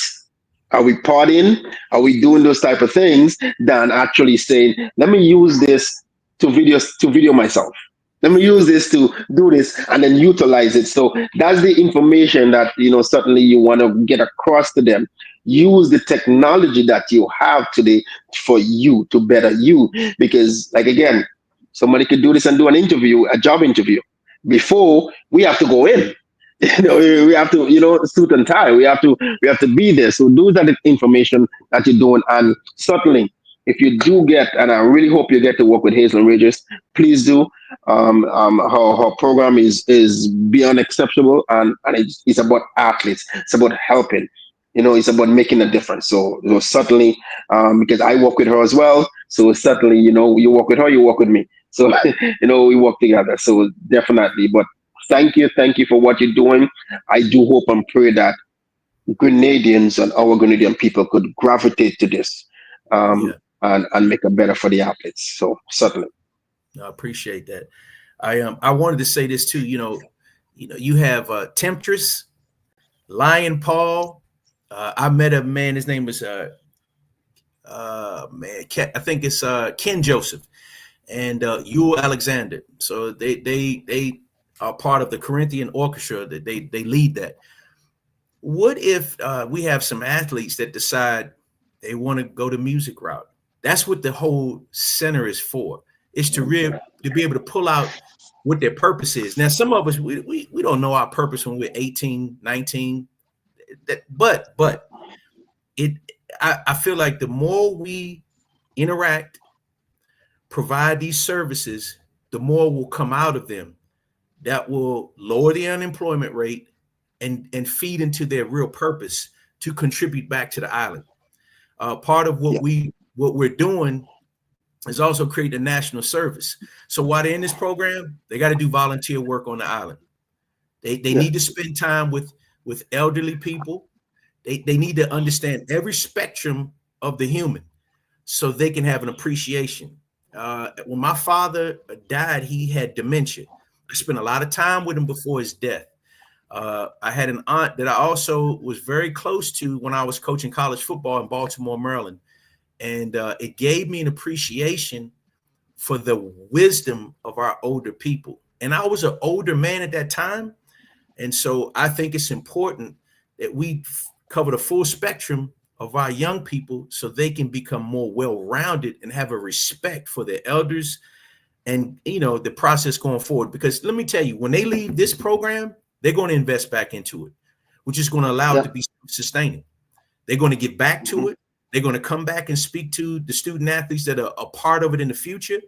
Are we partying? Are we doing those type of things than actually saying, let me use this to video myself. Let me use this to do this and then utilize it. So that's the information that certainly you want to get across to them. Use the technology that you have today for you to better you. Because like again, somebody could do this and do an interview, a job interview. Before we have to go in. We have to, suit and tie. We have to be there. So those are the information that you're doing. And certainly if you do get, and I really hope you get to work with Hazel Regis, please do. Her program is beyond exceptional, and it's about athletes. It's about helping. It's about making a difference. So certainly, because I work with her as well. So certainly, you work with her, you work with me. So we work together. So definitely, but. Thank you for what you're doing. I do hope and pray that Grenadians and our Grenadian people could gravitate to this and make it better for the athletes. So certainly. I appreciate that. I wanted to say this too. You have Temptress, Lion Paul. I met a man. His name was I think it's Ken Joseph and Yule Alexander. So they are part of the Corinthian orchestra. That they lead that. What if we have some athletes that decide they want to go the music route? That's what the whole center is for. It's to be able to pull out what their purpose is. Now, some of us we don't know our purpose when we're 18, 19. But I feel like the more we interact, provide these services, the more will come out of them. That will lower the unemployment rate and feed into their real purpose to contribute back to the island. Part of what we're doing is also create a national service. So while they're in this program, they got to do volunteer work on the island. They need to spend time with elderly people. They need to understand every spectrum of the human so they can have an appreciation. When my father died, he had dementia. I spent a lot of time with him before his death. I had an aunt that I also was very close to when I was coaching college football in Baltimore, Maryland. And it gave me an appreciation for the wisdom of our older people. And I was an older man at that time. And so I think it's important that we cover the full spectrum of our young people so they can become more well-rounded and have a respect for their elders and, the process going forward. Because let me tell you, when they leave this program, they're going to invest back into it, which is going to allow it to be sustaining. They're going to get back to it. They're going to come back and speak to the student athletes that are a part of it in the future,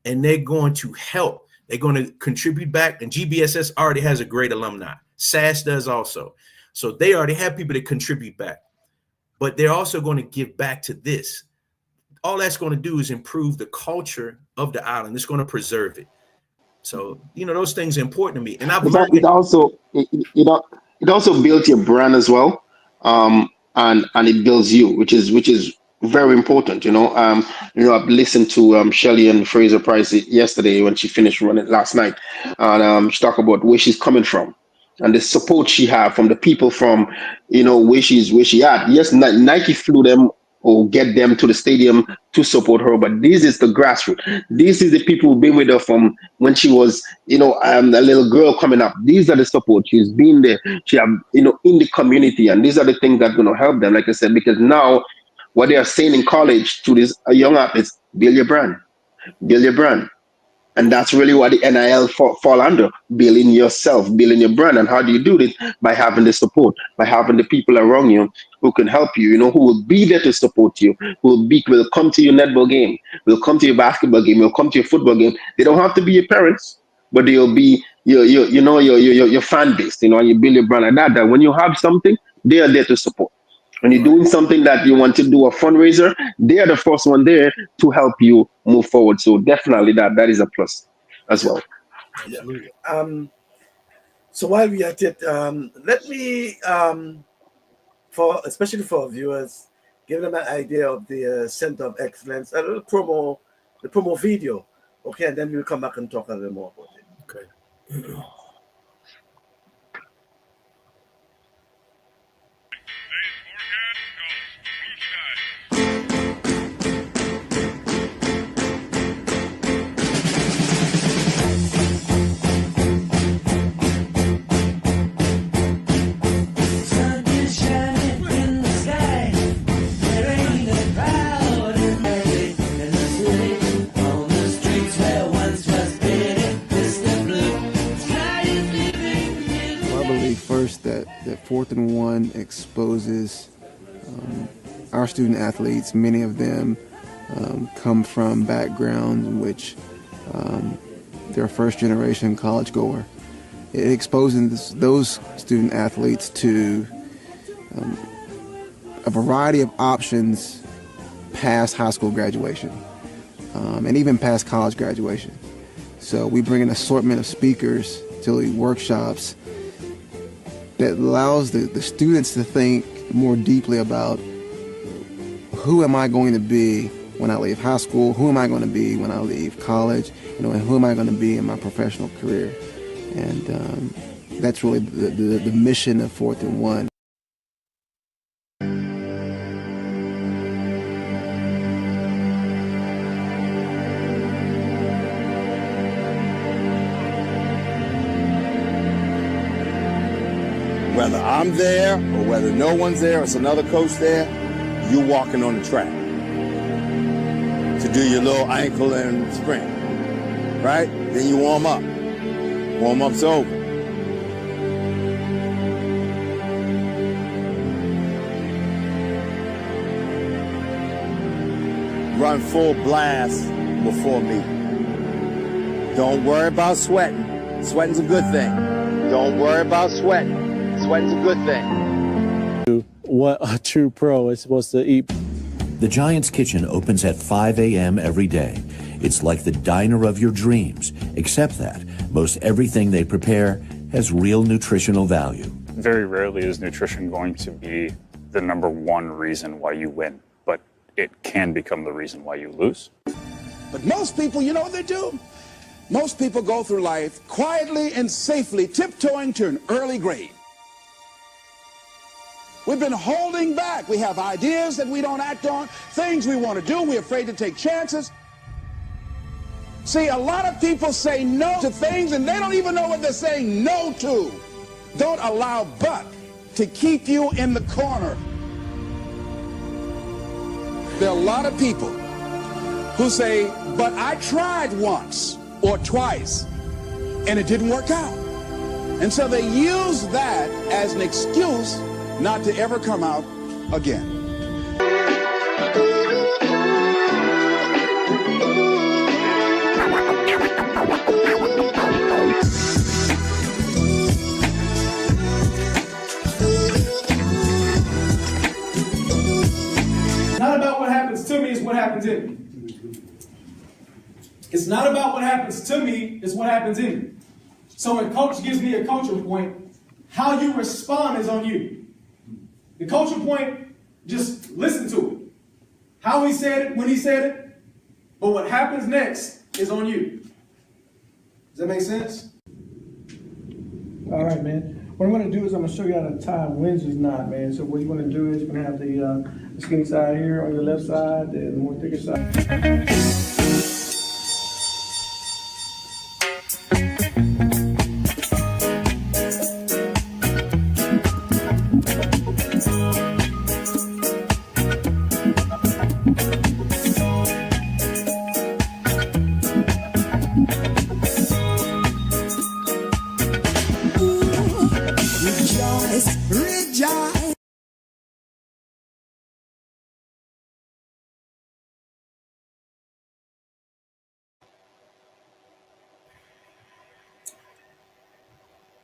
and they're going to help. They're going to contribute back. And GBSS already has a great alumni. SAS does also. So they already have people that contribute back. But they're also going to give back to this. all that's going to do is improve the culture of the island. It's going to preserve it. So, those things are important to me. And I've learned it also builds your brand as well. And it builds you, which is very important. I've listened to Shelley and Fraser Price yesterday when she finished running last night, and she talked about where she's coming from and the support she had from the people from where she at. Yes, Nike flew them or get them to the stadium to support her, but this is the grassroots. This is the people who've been with her from when she was a little girl coming up. These are the support. She's been there. She have in the community, and these are the things that are going to help them, like I said, because now what they are saying in college to these young athletes: build your brand, build your brand. And that's really what the NIL fall under: building yourself, building your brand. And how do you do this? By having the support, by having the people around you who can help you, who will be there to support you, who will come to your netball game, will come to your basketball game, will come to your football game. They don't have to be your parents, but they'll be your fan base, and you build your brand like that when you have something, they are there to support. When you're doing something that you want to do a fundraiser, they are the first one there to help you move forward. So definitely that is a plus as well. Absolutely. So while we are at it, let me, especially for our viewers, give them an idea of the Center of Excellence, a little the promo video. Okay, and then we'll come back and talk a little more about it. Okay. That 4th and 1 exposes our student athletes. Many of them come from backgrounds in which they're first generation college goer. It exposes those student athletes to a variety of options past high school graduation and even past college graduation. So we bring an assortment of speakers to the workshops that allows the students to think more deeply about who am I going to be when I leave high school, who am I going to be when I leave college, and who am I going to be in my professional career. And that's really the mission of 4th and 1. Whether I'm there or whether no one's there, or it's another coach there, you're walking on the track to do your little ankle and sprint, right? Then you warm up. Warm-up's over. Run full blast before me. Don't worry about sweating. Sweating's a good thing. Don't worry about sweating. Sweating's a good thing. What a true pro is supposed to eat. The Giant's Kitchen opens at 5 a.m. every day. It's like the diner of your dreams, except that most everything they prepare has real nutritional value. Very rarely is nutrition going to be the number one reason why you win, but it can become the reason why you lose. But most people, you know what they do? Most people go through life quietly and safely tiptoeing to an early grave. We've been holding back. We have ideas that we don't act on, things we want to do. We're afraid to take chances. See, a lot of people say no to things and they don't even know what they're saying no to. Don't allow but to keep you in the corner. There are a lot of people who say, but I tried once or twice and it didn't work out. And so they use that as an excuse not to ever come out again. Not about what happens to me, it's what happens in me. It's not about what happens to me, it's what happens in me. So when coach gives me a coaching point, how you respond is on you. The coaching point, just listen to it. How he said it, when he said it, but what happens next is on you. Does that make sense? All right, man. What I'm going to do is I'm going to show you how to tie Windsor's knot, man. So what you're going to do is you're going to have the skinny side here on your left side, and the more thicker side.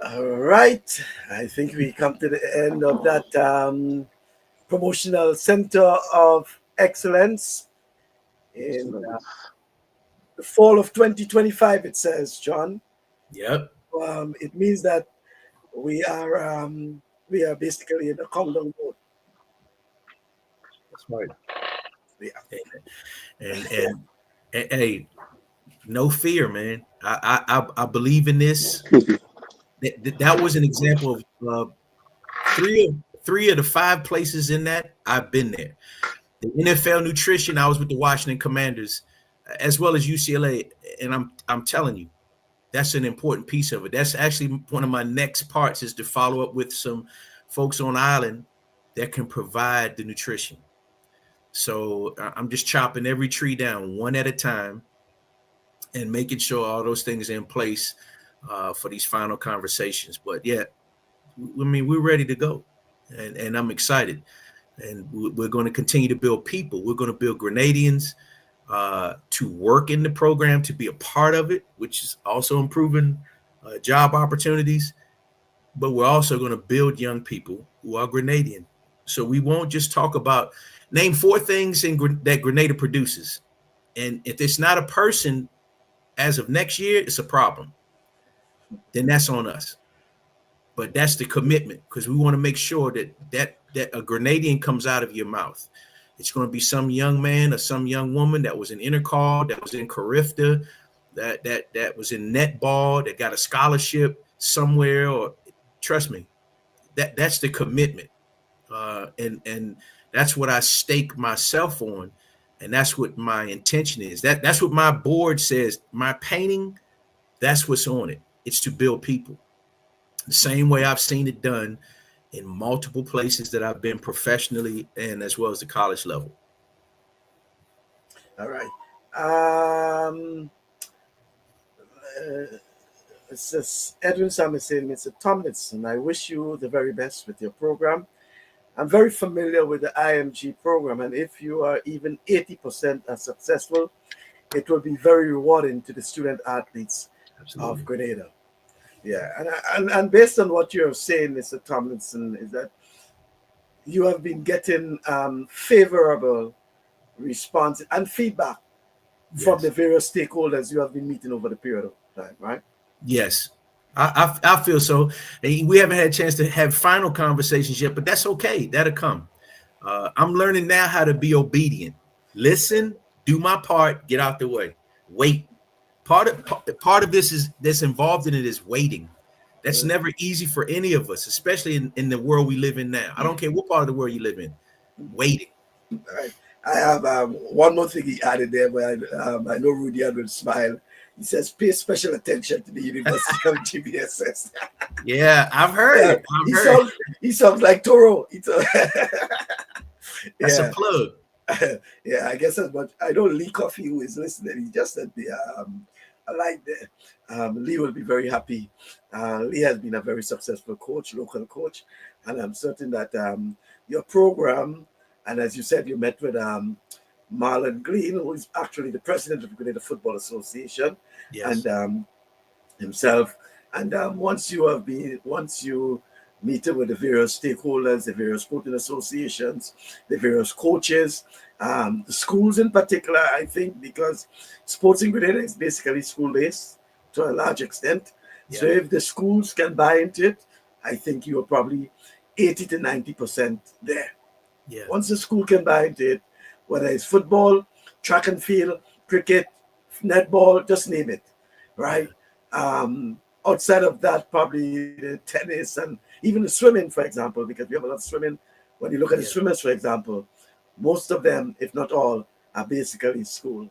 All right. I think we come to the end of that promotional center of excellence in the fall of 2025. It says, John. Yep. It means that we are basically in the countdown mode. That's right. Yeah. And hey, no fear, man. I believe in this. That was an example of three of the 5 places in that I've been there. The NFL nutrition, I was with the Washington Commanders, as well as UCLA, and I'm telling you, that's an important piece of it. That's actually one of my next parts, is to follow up with some folks on island that can provide the nutrition. So I'm just chopping every tree down one at a time and making sure all those things are in place for these final conversations. But yeah, I mean, we're ready to go, and I'm excited. And we're going to continue to build people. We're going to build Grenadians to work in the program, to be a part of it, which is also improving job opportunities. But we're also going to build young people who are Grenadian. So we won't just talk about, name 4 things that Grenada produces. And if it's not a person as of next year, it's a problem. Then that's on us. But that's the commitment, because we want to make sure that a Grenadian comes out of your mouth. It's going to be some young man or some young woman that was in Intercall, that was in Carifta, that was in netball, that got a scholarship somewhere. Or trust me, that's the commitment, and that's what I stake myself on, and that's what my intention is. That's what my board says. My painting, that's what's on it. It's to build people. The same way I've seen it done in multiple places that I've been professionally and as well as the college level. All right. It's just Edwin Sam is saying, Mr. Tomlinson, I wish you the very best with your program. I'm very familiar with the IMG program, and if you are even 80% as successful, it will be very rewarding to the student athletes of Grenada. Yeah, and based on what you're saying, Mr. Tomlinson, is that you have been getting favorable response and feedback from the various stakeholders you have been meeting over the period of time, right? Yes, I feel so. We haven't had a chance to have final conversations yet, but that's okay. That'll come. I'm learning now how to be obedient. Listen, do my part, get out the way, wait. Part of this is that's involved in it is waiting. That's never easy for any of us, especially in the world we live in now. I don't care what part of the world you live in. Waiting. All right. I have one more thing he added there, but I know Rudy will smile. He says, pay special attention to the University of GBSS. Yeah, I've heard it. He sounds like Toro. That's a plug. Yeah, I guess that's what I know. Lee Coffey, who is listening, he just said I like that. Lee will be very happy. Lee has been a very successful coach, local coach, and I'm certain that your program, and as you said, you met with Marlon Glean, who is actually the president of the Grenada Football Association, yes. And himself. And once you meet with the various stakeholders, the various sporting associations, the various coaches, The schools in particular, I think, because sports in Grenada is basically school-based to a large extent. Yeah. So if the schools can buy into it, I think you are probably 80 to 90% there. Yeah. Once the school can buy into it, whether it's football, track and field, cricket, netball, just name it, right? Outside of that, probably the tennis and even the swimming, for example, because we have a lot of swimming. When you look at the swimmers, for example, most of them, if not all, are basically school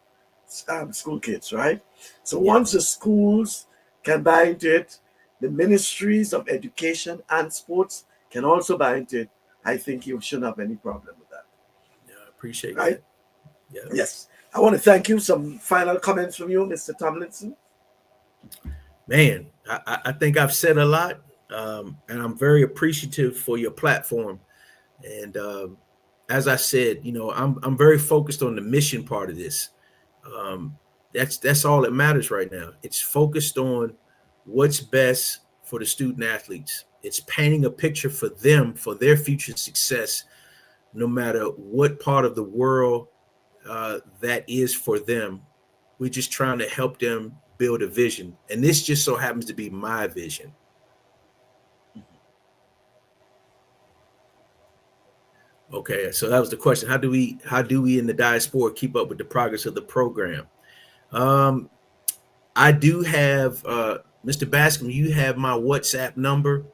kids, right? So once the schools can buy into it, the ministries of education and sports can also buy into it. I think you shouldn't have any problem with that. Yeah, I appreciate right? that. Yeah. Yes. I want to thank you. Some final comments from you, Mr. Tomlinson. Man, I think I've said a lot, and I'm very appreciative for your platform. And as I said, I'm very focused on the mission part of this. That's all that matters right now. It's focused on what's best for the student athletes. It's painting a picture for them, for their future success, no matter what part of the world that is for them. We're just trying to help them build a vision. And this just so happens to be my vision. Okay, so that was the question. How do we in the diaspora keep up with the progress of the program? I do have Mr. Bascom, you have my WhatsApp number.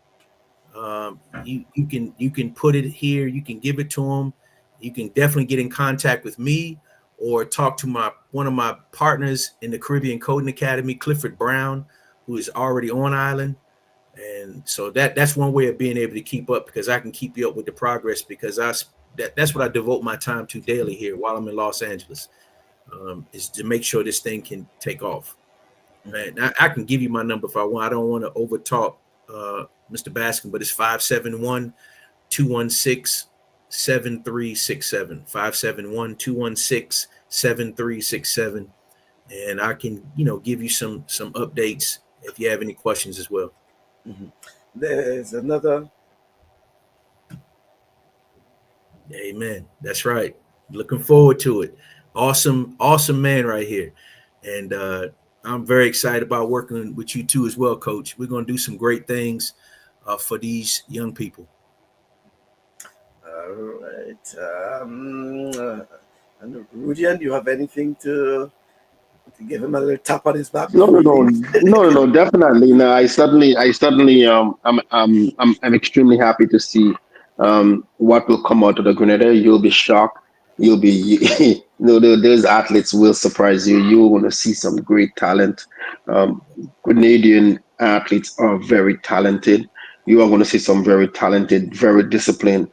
You can put it here, you can give it to him. You can definitely get in contact with me or talk to one of my partners in the Caribbean Coding Academy, Clifford Brown, who is already on island. And so that's one way of being able to keep up, because I can keep you up with the progress, because that's what I devote my time to daily here while I'm in Los Angeles, is to make sure this thing can take off. Man, I can give you my number if I want. I don't want to over talk Mr. Baskin, but it's 571-216-7367. 571-216-7367. And I can, give you some updates if you have any questions as well. Mm-hmm. There's another. Amen. That's right. Looking forward to it. Awesome man right here. And I'm very excited about working with you too as well, Coach. We're going to do some great things for these young people. All right. And Rudian, do you have anything to give him a little tap on his back? No, definitely. No, I certainly, I'm extremely happy to see what will come out of the Grenada. You'll be shocked. You'll be, those athletes will surprise you. You're going to see some great talent. Grenadian athletes are very talented. You are going to see some very talented, very disciplined,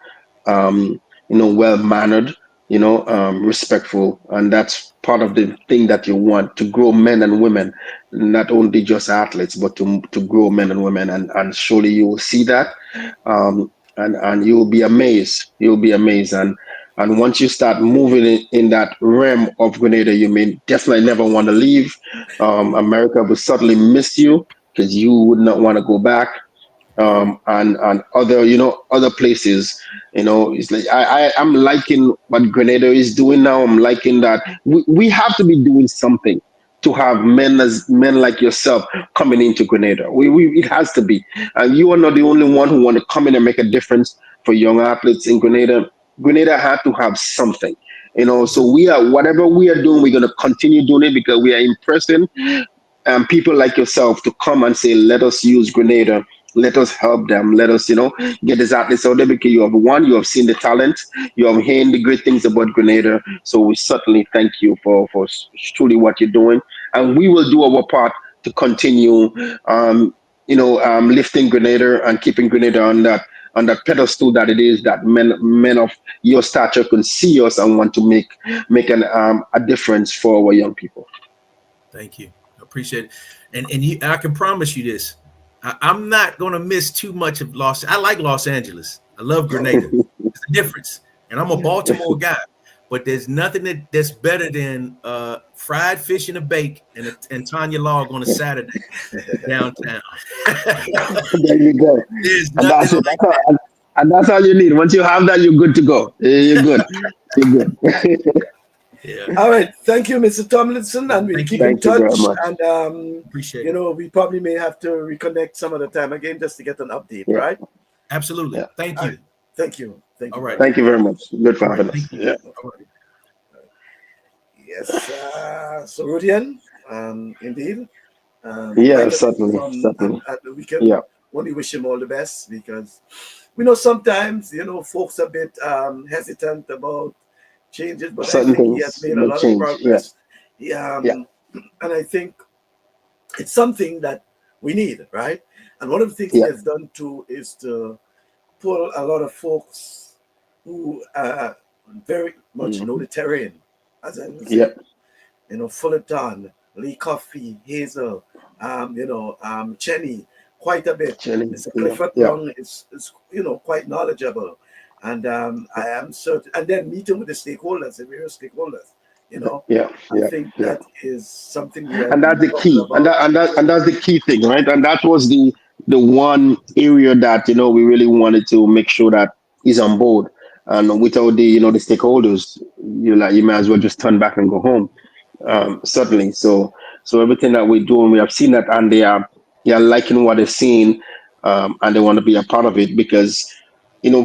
well-mannered, respectful. And that's part of the thing that you want, to grow men and women, not only just athletes, but to grow men and women. And surely you will see that. And you will be amazed. You'll be amazed. And once you start moving in that realm of Grenada, you may definitely never want to leave. America will certainly miss you, because you would not want to go back. And other places, it's like I'm liking what Grenada is doing now. I'm liking that we have to be doing something to have men like yourself coming into Grenada. It has to be. And you are not the only one who want to come in and make a difference for young athletes in Grenada. Grenada had to have something, so whatever we are doing, we're going to continue doing it, because we are impressing people like yourself to come and say, let us use Grenada. Let us help them. Let us, get these athletes out there, because you have seen the talent. You have heard the great things about Grenada. So we certainly thank you for truly what you're doing. And we will do our part to continue, lifting Grenada and keeping Grenada on that pedestal that it is, that men of your stature can see us and want to make a difference for our young people. Thank you. I appreciate it. And I can promise you this. I'm not going to miss too much of I like Los Angeles. I love Grenada. It's a difference. And I'm a Baltimore guy. But there's nothing that's better than fried fish and a bake and Tanya Log on a Saturday downtown. There you go. There's nothing And that's all you need. Once you have that, you're good to go. You're good. You're good. Yeah. All right. Thank you, Mr. Tomlinson, and we'll Thank keep you. in Thank you very touch. much. And Appreciate it. we probably may have to reconnect some other time again just to get an update, Yeah. right? Absolutely. Yeah. Thank All you. right. Thank you. Thank you. All right. Thank you very much. Good for All right. having us. Thank you. Yeah. All right. Yes. So, Rudian, indeed. Yeah, Quite a bit certainly. from Certainly. and we can Yeah. only wish him all the best because we know sometimes folks are a bit hesitant about changes, but I Certain think he has things made a will lot of change. Yeah. progress. He, Yeah. and I think it's something that we need, right? And one of the things he Yeah. has done too is to pull a lot of folks who very much know Mhm. the terrain, as I would Yeah. say. Fullerton, Lee Coffey, Hazel, Chenny, quite a bit. Chilling. Mr. Yeah. Clifford Yeah. Young is quite knowledgeable. And I am certain, and then meeting with the stakeholders, the various stakeholders, Yeah. I Yeah. think Yeah. that is something we have And that's been the talking key, and about. that's the key thing, right? And that was the one area that we really wanted to make sure that he's on board. And without the stakeholders, you may as well just turn back and go home. Certainly. So everything that we're doing, we have seen that, and they are liking what they're seeing, and they want to be a part of it because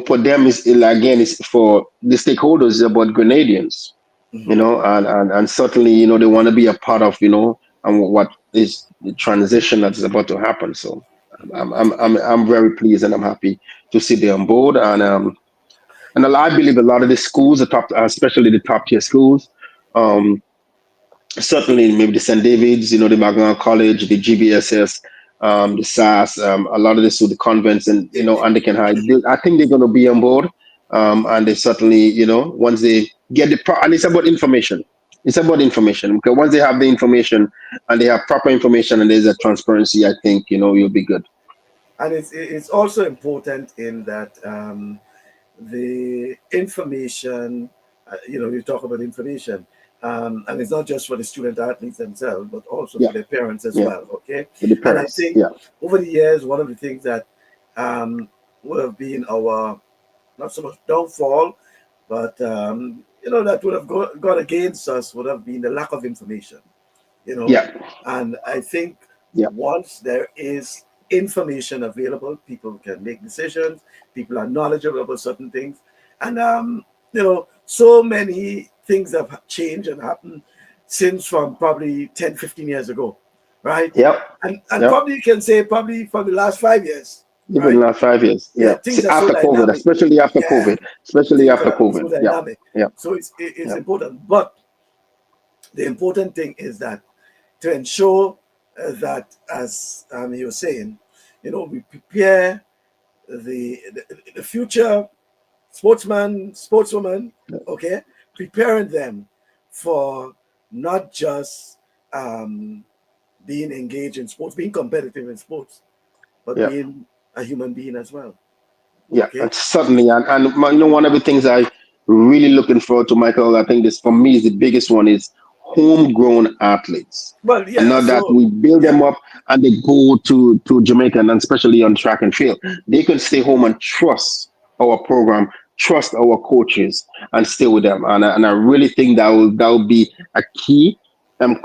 for them is again, it's for the stakeholders, it's about Grenadians, and certainly they want to be a part of and what is the transition that is about to happen. So I'm very pleased and I'm happy to see they on board, and I believe a lot of the schools, the top, especially the top tier schools, um, certainly maybe the St. David's, the Magna College, the GBSS, the SAS, a lot of this with the convents and they can hide. I think they're going to be on board, and they certainly, once they get and it's about information. It's about information because once they have the information and they have proper information and there's a transparency, I think you'll be good. And it's also important in that the information, you talk about information, and it's not just for the student athletes themselves, but also Yeah, for their parents as yeah, well. Okay, with the and I parents. think Yeah, over the years, one of the things that would have been our not so much downfall, but that would have gone against us would have been the lack of information. you know. yeah, And I think yeah, once there is information available, people can make decisions, people are knowledgeable about certain things. And, so many things have changed and happened since from probably 10, 15 years ago, right? yeah, And yeah. probably you can say probably for the last 5 years, Even right? last 5 years. Yeah, Yeah. things are so After COVID, dynamic. especially after Yeah, COVID, especially things after are so COVID. Yeah, dynamic. yeah, So it's yeah, important. But the important thing is that to ensure that, as you were saying, we prepare the future sportsman, sportswoman, okay, preparing them for not just being engaged in sports, being competitive in sports, but yeah. being a human being as well. Yeah, Okay. and certainly, and one of the things I really looking forward to, Michael. I think this for me is the biggest one is homegrown athletes, Well, and yeah. not that So we build yeah. them up and they go to Jamaica, and especially on track and field, they can stay home and trust our program, trust our coaches, and stay with them. And I really think that will be a key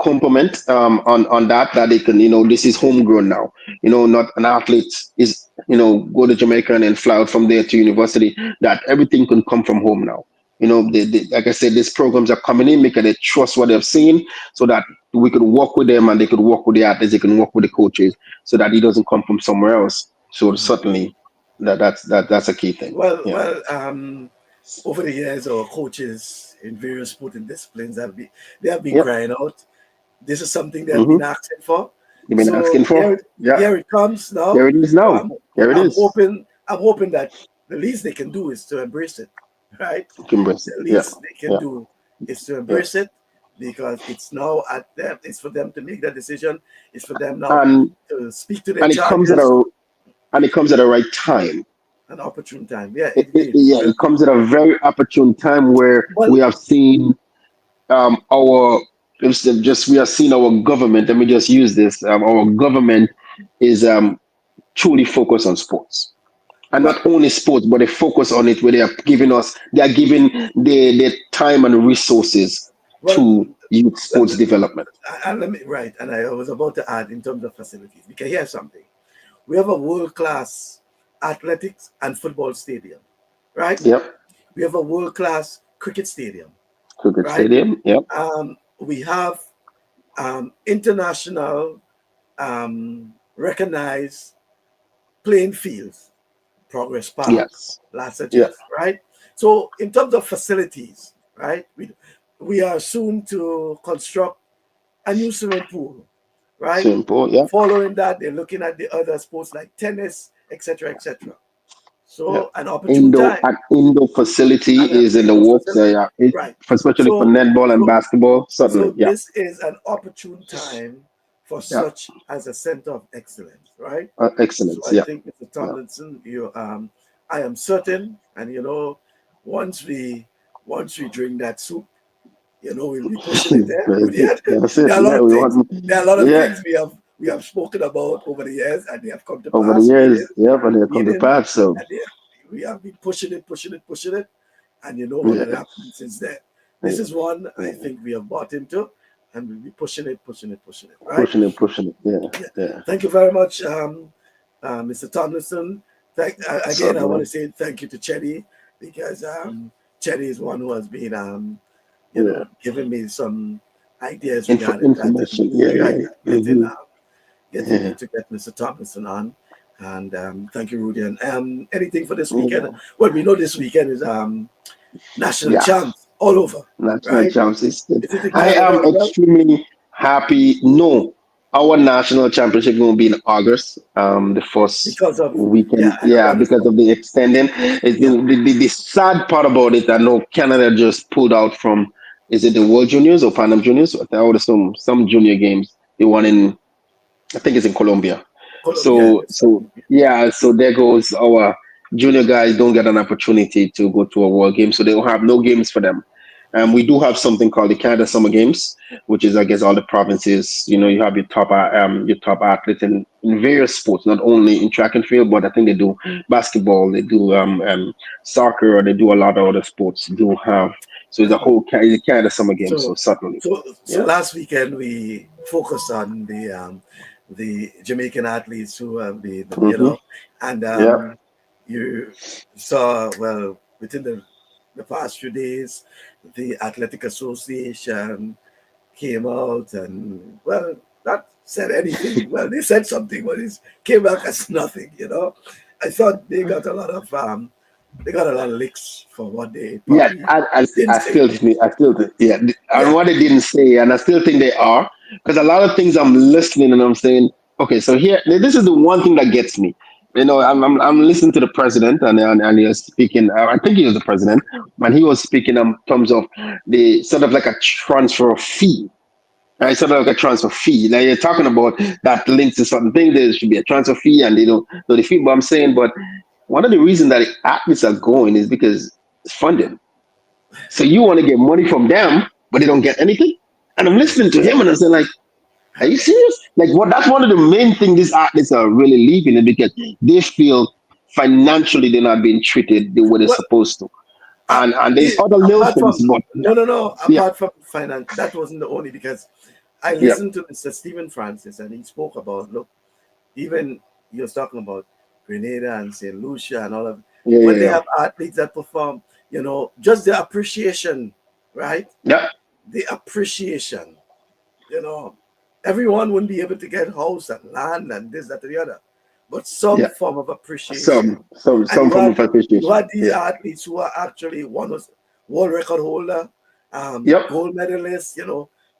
compliment on that they can this is homegrown now, not an athlete is go to Jamaica and then fly out from there to university, that everything can come from home now. Like I said, these programs are coming in because they trust what they've seen, so that we could work with them and they could work with the athletes, they can work with the coaches, so that it doesn't come from somewhere else. So certainly that's a key thing. Yeah. Well, over the years, our coaches in various sporting disciplines have been Yep. crying out. This is something they have Hmm. been asking for. You've been asking So for. Yeah. here it comes now. There it is So now. There it is. I'm hoping that the least they can do is to embrace it, right? You can embrace it. The Yeah. least they can Yeah. do is to Yeah. embrace it because it's now at them. It's for them to make that decision. It's for them now And to speak to their and it comes at charges. the right time. An opportune time. Yeah, indeed. It comes at a very opportune time where Well, we have seen our we have seen our government. Let me just use this. Our government is truly focused on sports. And Right. not only sports, but they focus on it where they are giving the time and resources Well, to youth let sports development. and let me right, and I was about to add in terms of facilities. Because here's something: we have a world-class athletics and football stadium, right? Yep. We have a world-class cricket stadium, Cricket right? stadium. Yep. We have international recognized playing fields, Progress Park, Yes. Lassa Yeah. Chess, right? So in terms of facilities, right, we are soon to construct a new swimming pool, right? Simple. Yeah. Following that, they're looking at the other sports like tennis, etc., etc. Yeah. So an opportune time Indoor facility and an is in the indoor works. facility, Yeah. right? Especially for So, netball and so, basketball. Certainly. so Yeah. this is an opportune time for Yeah. such as a center of excellence, right? So Excellence. I Yeah. think, Mr. Yeah. Tomlinson, I am certain, and once we drink that soup, we'll be pushing it there. Very good. That's it. There are a lot Yeah. of things. There are a lot of Yeah. things we have spoken about over the years, and they have come to Over the pass. years. Yeah. But they come to Meaning, pass. So. and we have been pushing it, and you know what Yeah. had happened since then. This Yeah. is one I Yeah. think we have bought into, and we'll be pushing it, right? Pushing it. Yeah. Yeah. Yeah. Thank you very much, Mr. Tomlinson. Again, I want to Certainly. say thank you to Chetty, because Chetty is one who has been, Yeah. giving me some ideas regarding Information. Yeah. Yeah. getting, Mm-hmm. uh, getting me Yeah. to get Mr. Tomlinson on. And thank you, Rudy. And anything for this weekend? Yeah. Well, we know this weekend is national Yeah. champs all over, National right? champs is good. Is it in I Canada am as well? extremely happy. No, our national championship going to be in August. The first Because of, yeah, weekend. I do Yeah, because understand. of the extending. It's Yeah, the sad part about it. I know Canada just pulled out from. Is it the World Juniors or Pan Am Juniors? I would assume some junior games. They won in. I think it's in Colombia. Colombia. So yeah, so there goes our junior guys don't get an opportunity to go to a world game, so they will have no games for them. We do have something called the Canada Summer Games, which is I guess all the provinces. You have your top athletes in various sports, not only in track and field, but I think they do basketball, they do soccer, or they do a lot of other sports. Do have so it's a whole it's a Canada Summer Games. So So, certainly, so yeah. last weekend we focused on the Jamaican athletes who have been, Hmm. and Yeah. you saw, well, within the past few days, the Athletic Association came out and, well, not said anything. Well, they said something, but it came back as nothing. I thought they got a lot of licks for what they Yeah, probably I didn't say. still think, yeah, and Yeah. what they didn't say, and I still think they are, because a lot of things I'm listening and I'm saying, okay, so here, this is the one thing that gets me. I'm listening to the president, and he was speaking. I think he was the president, and he was speaking in terms of the sort of like a transfer fee. Right, sort of like a transfer fee. Now you're talking about that links to certain things. There should be a transfer fee, and they don't know the fee. But I'm saying, but one of the reasons that athletes are going is because it's funding. So you want to get money from them, but they don't get anything. And I'm listening to him, and I'm saying, like, are you serious? Like, what? That's one of the main things these athletes are really leaving it because they feel financially they're not being treated the way they're Well, supposed to. uh, And there's other little apart things, from but yeah, no, yeah, apart from finance, that wasn't the only, because I yeah, listened to Mr. Stephen Francis, and he spoke about, look, even he was talking about Grenada and St. Lucia and all of, yeah, when they yeah, have athletes that perform, just the appreciation, right? yeah, The appreciation, you know, everyone wouldn't be able to get house and land and this, that, and the other, but some yeah. form of appreciation. And Some form of you appreciation. had these Yeah, athletes who are actually, one was world record holder, yep. gold medalist,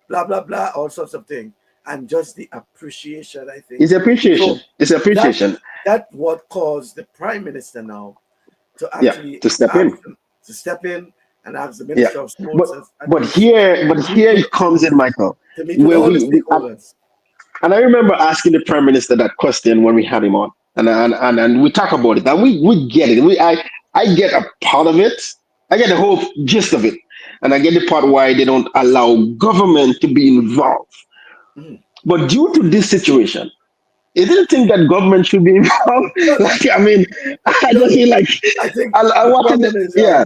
blah blah blah, all sorts of things, and just the appreciation, I think. It's appreciation. So It's that appreciation. that what caused the prime minister now to Yeah, actually to step ask in. them to step in and ask the Yeah, minister of sports but and but here it comes in, Michael, to meet with where all the we stakeholders. and I remember asking the prime minister that question when we had him on, and we talk about it, and we get it. I get a part of it. I get the whole gist of it, and I get the part why they don't allow government to be involved. Mhm. But due to this situation, You didn't think that government should be involved? No, Like, I mean, I no, just feel like I think I the watching problem is yeah.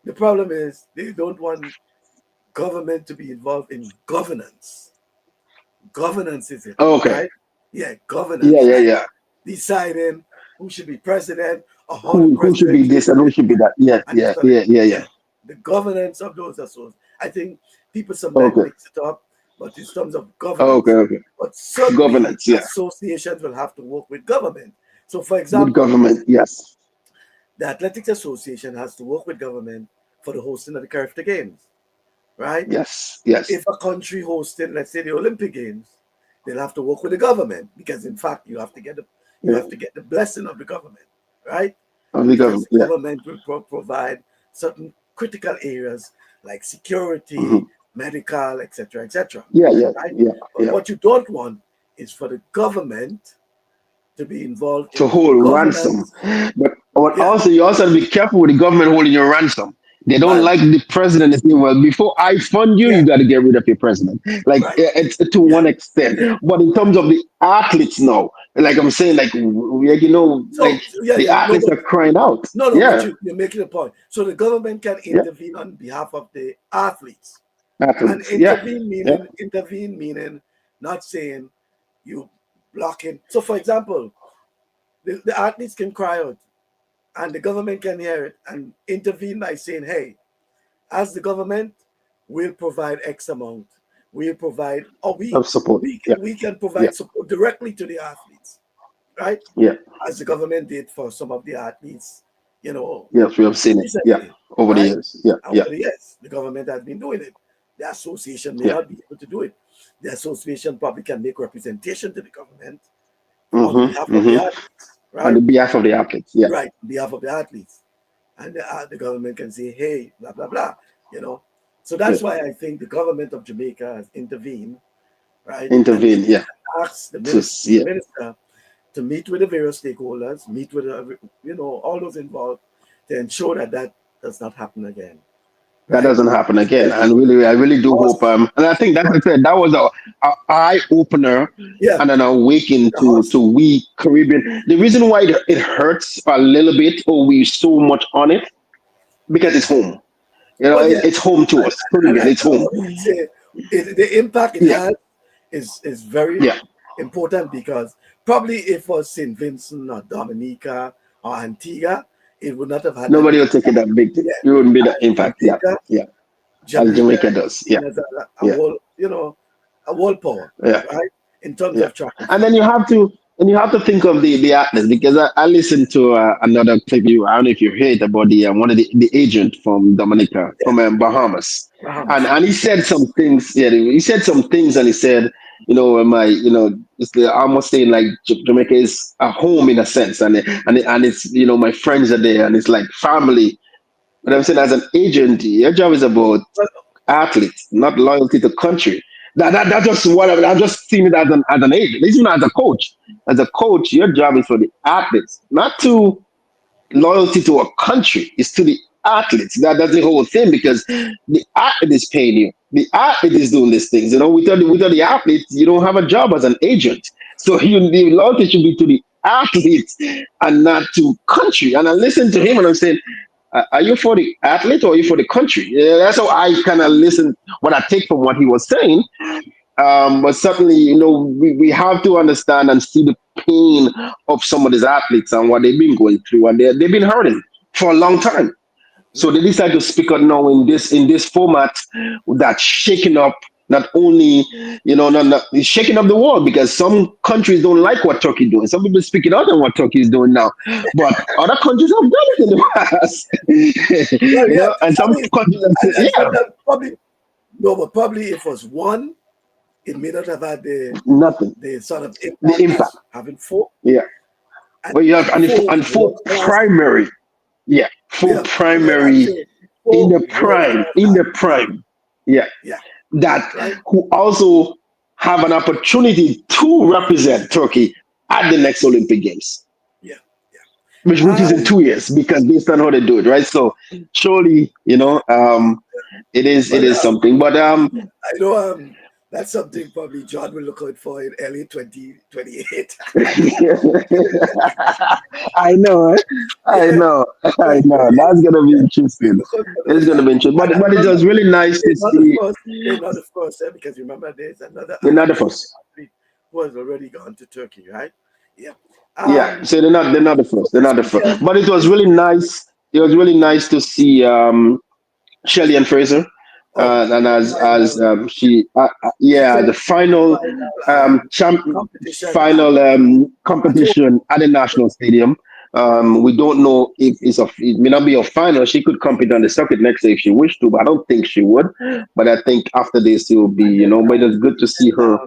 the problem is they don't want government to be involved in governance. Governance is it, Okay. right? Yeah, Yeah, governance, yeah, like yeah. deciding who should be president or how the Who should president be should this and be who should be that? Yeah, and yeah, this other. yeah, yeah, yeah. Yeah, the governance of those associations. I think people sometimes Okay. mix it up, but in terms of Okay, governance, okay. but certainly Governance, yeah. associations will have to work with government. So, for With example, government, yes. the Athletics Association has to work with government for the hosting of the Caribbean Games, right? Yes, yes. If a country hosting, let's say, the Olympic Games, they'll have to work with the government because, in fact, you Yeah. have to get the blessing of the government, right? Of the Because government, the yeah. government will provide certain critical areas like Hmm. security, medical, etc., etc. Yeah, yeah, Right? yeah, But yeah. what you don't want is for the government to be involved To in the hold ransom. governance. But Yeah, also you also have to be careful with the government holding your ransom. They don't and like the president to say, well, before I fund you, yeah, you got to get rid of your president. Like right, it's to yeah, one extent. yeah, But in terms right. of the athletes now, like I'm saying, like like So yeah, the yeah, no, athletes but are crying out. no, no, but Yeah, you're making a point. So the government can yeah. intervene on behalf of the athletes, and Athletes. Yeah. Yeah. intervene meaning not saying you blocking. So, for example, the athletes can cry out, and the government can hear it and intervene by saying, "Hey, as the government, we'll provide X amount. We'll provide, or Of support. Yeah. we can Yeah. provide support directly to the athletes, right? Yeah. As the government did for some of the athletes, you know, Yes, we have seen it. Yeah. recently, Over the right? years. Yeah. And Yeah. over the years, the government has been doing it. The association may Yeah. not be able to do it. The association probably can make representation to the government on behalf Mm-hmm. of the Mm-hmm. athletes, On the right? behalf of the athletes. Yeah. Right, on behalf of the athletes. And the government can say, hey, blah, blah, blah, you know. So Yeah. that's why I think the government of Jamaica has intervened, right? And Intervene. Yeah. asked the Yeah. minister to meet with the various stakeholders, meet with, all those involved to ensure that that does not happen again, That right? doesn't happen again. Yeah, And really, I really do hope. horse, And I think that's what I said. That was a eye opener yeah, and an awakening the to horse, we Caribbean. The reason why it hurts a little bit, or we so much on it, because it's home. well, yeah. It's home to us. And Caribbean. I It's home. would say the impact it Yeah. has is very Yeah. important because probably if it was St. Vincent or Dominica or Antigua, it would not have had that Nobody big will take it impact. that big. Yeah. It wouldn't be the As impact. Yeah. Jamaica, Yeah. As Jamaica Jamaica does. is Yeah. seen as a Yeah. world, a world power, Yeah. right? In terms Yeah. of track and And field. then you have to think of the athletes, because I listened to another clip. I don't know if you heard about the one of the agent from Dominica, Yeah, from Bahamas, Bahamas. and he said some things. Yeah, he said some things, and he said, it's almost saying like Jamaica is a home in a sense, and it's my friends are there, and it's like family. But I'm saying, as an agent, your job is about Well, athletes, not loyalty to country. That's just what I'm just seeing it as an agent, even as a coach. As a coach, your job is for the athletes, not to loyalty to a country. It's to the athletes. That's the whole thing, because the athlete is paying you. The athlete is doing these things. Without the athletes, you don't have a job as an agent. So the loyalty should be to the athletes and not to country. And I listened to him and I'm saying, are you for the athlete or are you for the country? Yeah, that's how I kind of listen, what I take from what he was saying. But certainly, we have to understand and see the pain of some of these athletes and what they've been going through, and they've been hurting for a long time. So they decide to speak out now in this format that's shaking up not only not it's shaking up the world, because some countries don't like what Turkey doing. Some people speaking out on what Turkey is doing now, but other countries have done it in the past. well, yeah. And I some mean, countries have said, and yeah, sometimes probably no, but probably if it was one, it may not have had nothing. the sort of The impact impact, as having four. yeah. And But you have and four world class, primary, yeah, four yeah, well, I'd primary say four world class in the athletes. prime, yeah, Yeah, that right. who also have an opportunity to represent Turkey at the next Olympic Games, Yeah, which is yeah. in 2 years, because based on how they do it, right? So surely, it is Well, something. But I know. That's something probably John will look out for in early 2028. I know, I know, I know. That's gonna be We interesting. look out for It's those. gonna be interesting. And But it remember, was really nice to they're not the see first. They're not the first, because remember, there's another another first. athlete who has already gone to Turkey, right? Yeah. Yeah, Um. so they're not the So first. They're this not the first. weekend, But it was this really nice. It was really nice to see Shelly and Fraser, oh, and as final. she She yeah, the finished the final final champ competition final at home. competition at the national stadium. Yeah. We don't know if it may not be a final. She could compete on the circuit next year if she wished to, but I don't think she would. But I think after this she will be, And then but it's good to see her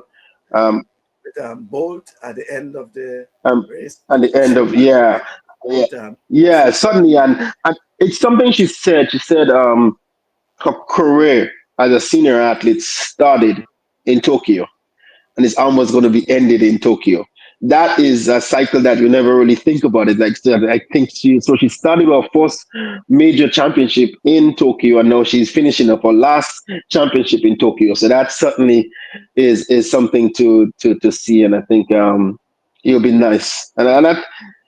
um, with Bolt at the end of the um, race. at the end She of yeah, Bolt yeah, suddenly, and it's something she said. She said her career as a senior athlete started in Tokyo and it's almost going to be ended in Tokyo. That is a cycle that we never really think about. It like I think she started her first major championship in Tokyo, and now she's finishing up her last championship in Tokyo. So that certainly is something to see, and I think it'll be nice. And that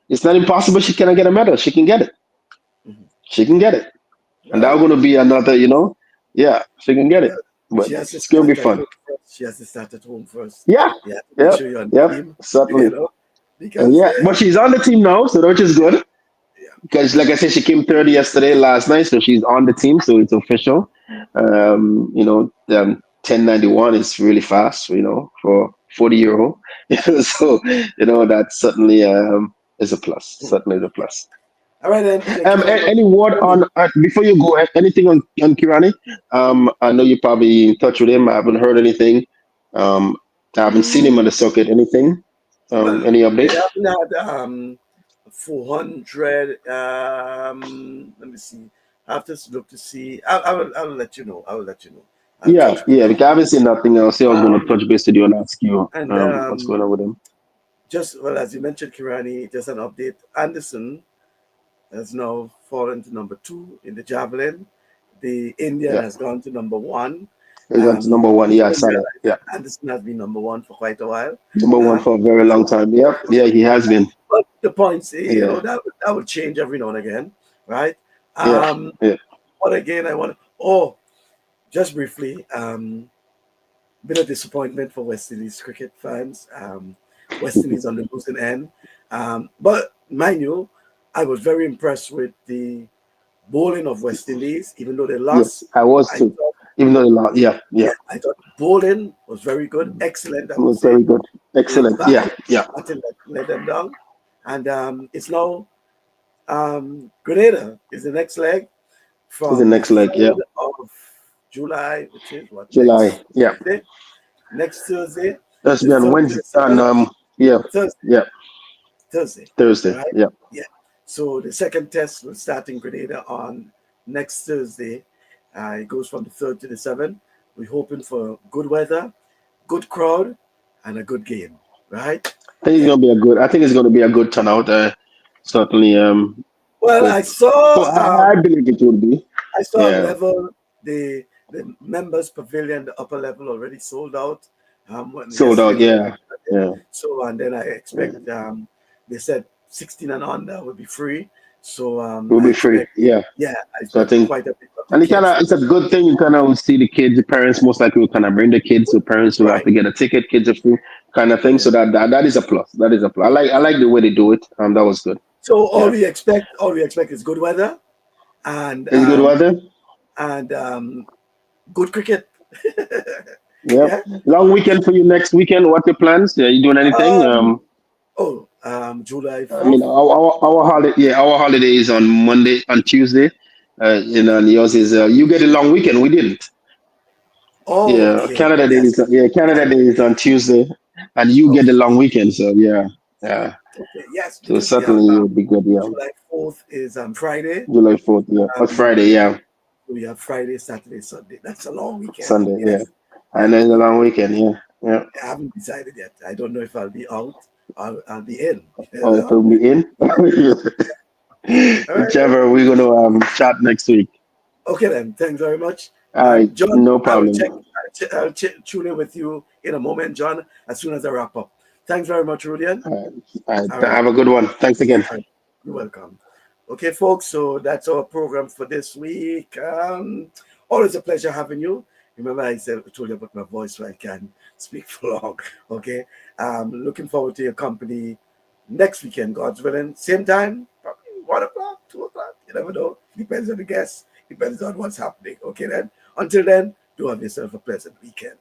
it's not impossible. She can get a medal. She can get it. Mhm. She can get it, and that's Well, going to be another. Yeah, she can get it. well, But she has to it's going to start be at fun. home first. She has to start at home first. Yeah, You have to make yep, sure you're on the yep, team, certainly. because Yeah, but she's on the team now, so which is good. yeah. Because, like I said, she came third yesterday, last night, so she's on the team, so it's official. 1091 is really fast, for 40-year old. So, that certainly is a plus. Certainly is a plus. All right then. Thank you very much. Any word on before you go? Anything on Kirani? I know you're probably in touch with him. I haven't heard anything. Um, I haven't seen him on the circuit. Anything? Well, Any they update? haven't had 400. Let me see. I have to look to see. I will let you know. I will let you know. I'll Yeah, touch base. yeah. Because I haven't seen nothing else. I was going to Um, touch base with you and ask you and what's going on with him. just well, as you mentioned, Kirani, just an update. Anderson has now fallen to number 2 in the javelin. The Indian Yeah, has gone to number 1. that's number one. People Yeah, I don't saw that. realize Yeah, that Anderson has been number 1 for quite a while. number one Um, for a very long time. Yep, yeah, he has been. but the points, Yeah, that will change every now and again, right? yeah, Um, yeah. but again, I want oh, just briefly, bit of disappointment for West Indies cricket fans. West Indies on the losing end. But mind you, I was very impressed with the bowling of West Indies, even though they Yes, lost. I was I too. thought, Even though they lost. Yeah, yeah, yeah, I thought bowling was very good, excellent, I it would was say. very good. The Excellent. Yeah, yeah. batting let them down. And it's now Grenada is the next leg It's the from the next leg. Yeah, 3rd of July, which is what, July. next Yeah, Thursday? Next Thursday, that's the be on 3rd to Wednesday. the And 7th. yeah, Thursday, yeah. Thursday, Thursday. right? Yeah. Yeah. So the second test will start in Grenada on next Thursday. It goes from the 3rd to the 7th. We're hoping for good weather, good crowd, and a good game, right? I think it's Yeah. gonna be a good. I think it's gonna be a good turnout. Certainly. Well, But I believe it will be. I saw Yeah. level the members pavilion, the upper level already sold out. Sold Yesterday out. when Yeah. Yeah. so and then I Yeah. expect they said 16 and under will be free. So Will I be free. expect Yeah. I So I expect think, quite a bit of the and kids. it's a good thing. You kind of see the kids, the parents most likely will kind of bring the kids. So parents will have Right. to get a ticket. Kids are free, kind of thing. Yeah. So that is a plus. That is a plus. I like the way they do it. That was good. So Yeah. all we expect is good weather and It's good weather. and good cricket. Yeah. Yeah. Long weekend for you next weekend. What your plans? Are you doing anything? July I mean, 4th. our holiday, yeah, our holiday is on Monday, on Tuesday. And yours is you get a long weekend. We didn't. Oh, Yeah, okay. Yes. Canada Day is on Tuesday, and you get the Okay. long weekend. So yeah, yeah. Okay. Yes, So because we have certainly it'll be good. Yeah, July 4th is Friday. July 4th. Yeah, or Um, Friday. Yeah, we have Friday, Saturday, Sunday. That's a long weekend. Sunday. Yeah, Yes. Yeah. and then the long weekend. Yeah, yeah. I haven't decided yet. I don't know if I'll be out. I'll be in. Oh, it will be in. All right. Whichever we're gonna chat next week. Okay then. Thanks very much. All right, John, no I will problem. I'll tune in with you in a moment, John, as soon as I wrap up. Thanks very much, Rudian. All right. All right. Have a good one. Thanks again. All right. You're welcome. Okay, folks, so that's our program for this week. Always a pleasure having you. Remember, I told you about my voice so I can speak for long. Okay. Looking forward to your company next weekend, God's willing. Same time, probably 1 o'clock, 2 o'clock. You never know. Depends on the guests. Depends on what's happening. Okay, then. Until then, do have yourself a pleasant weekend.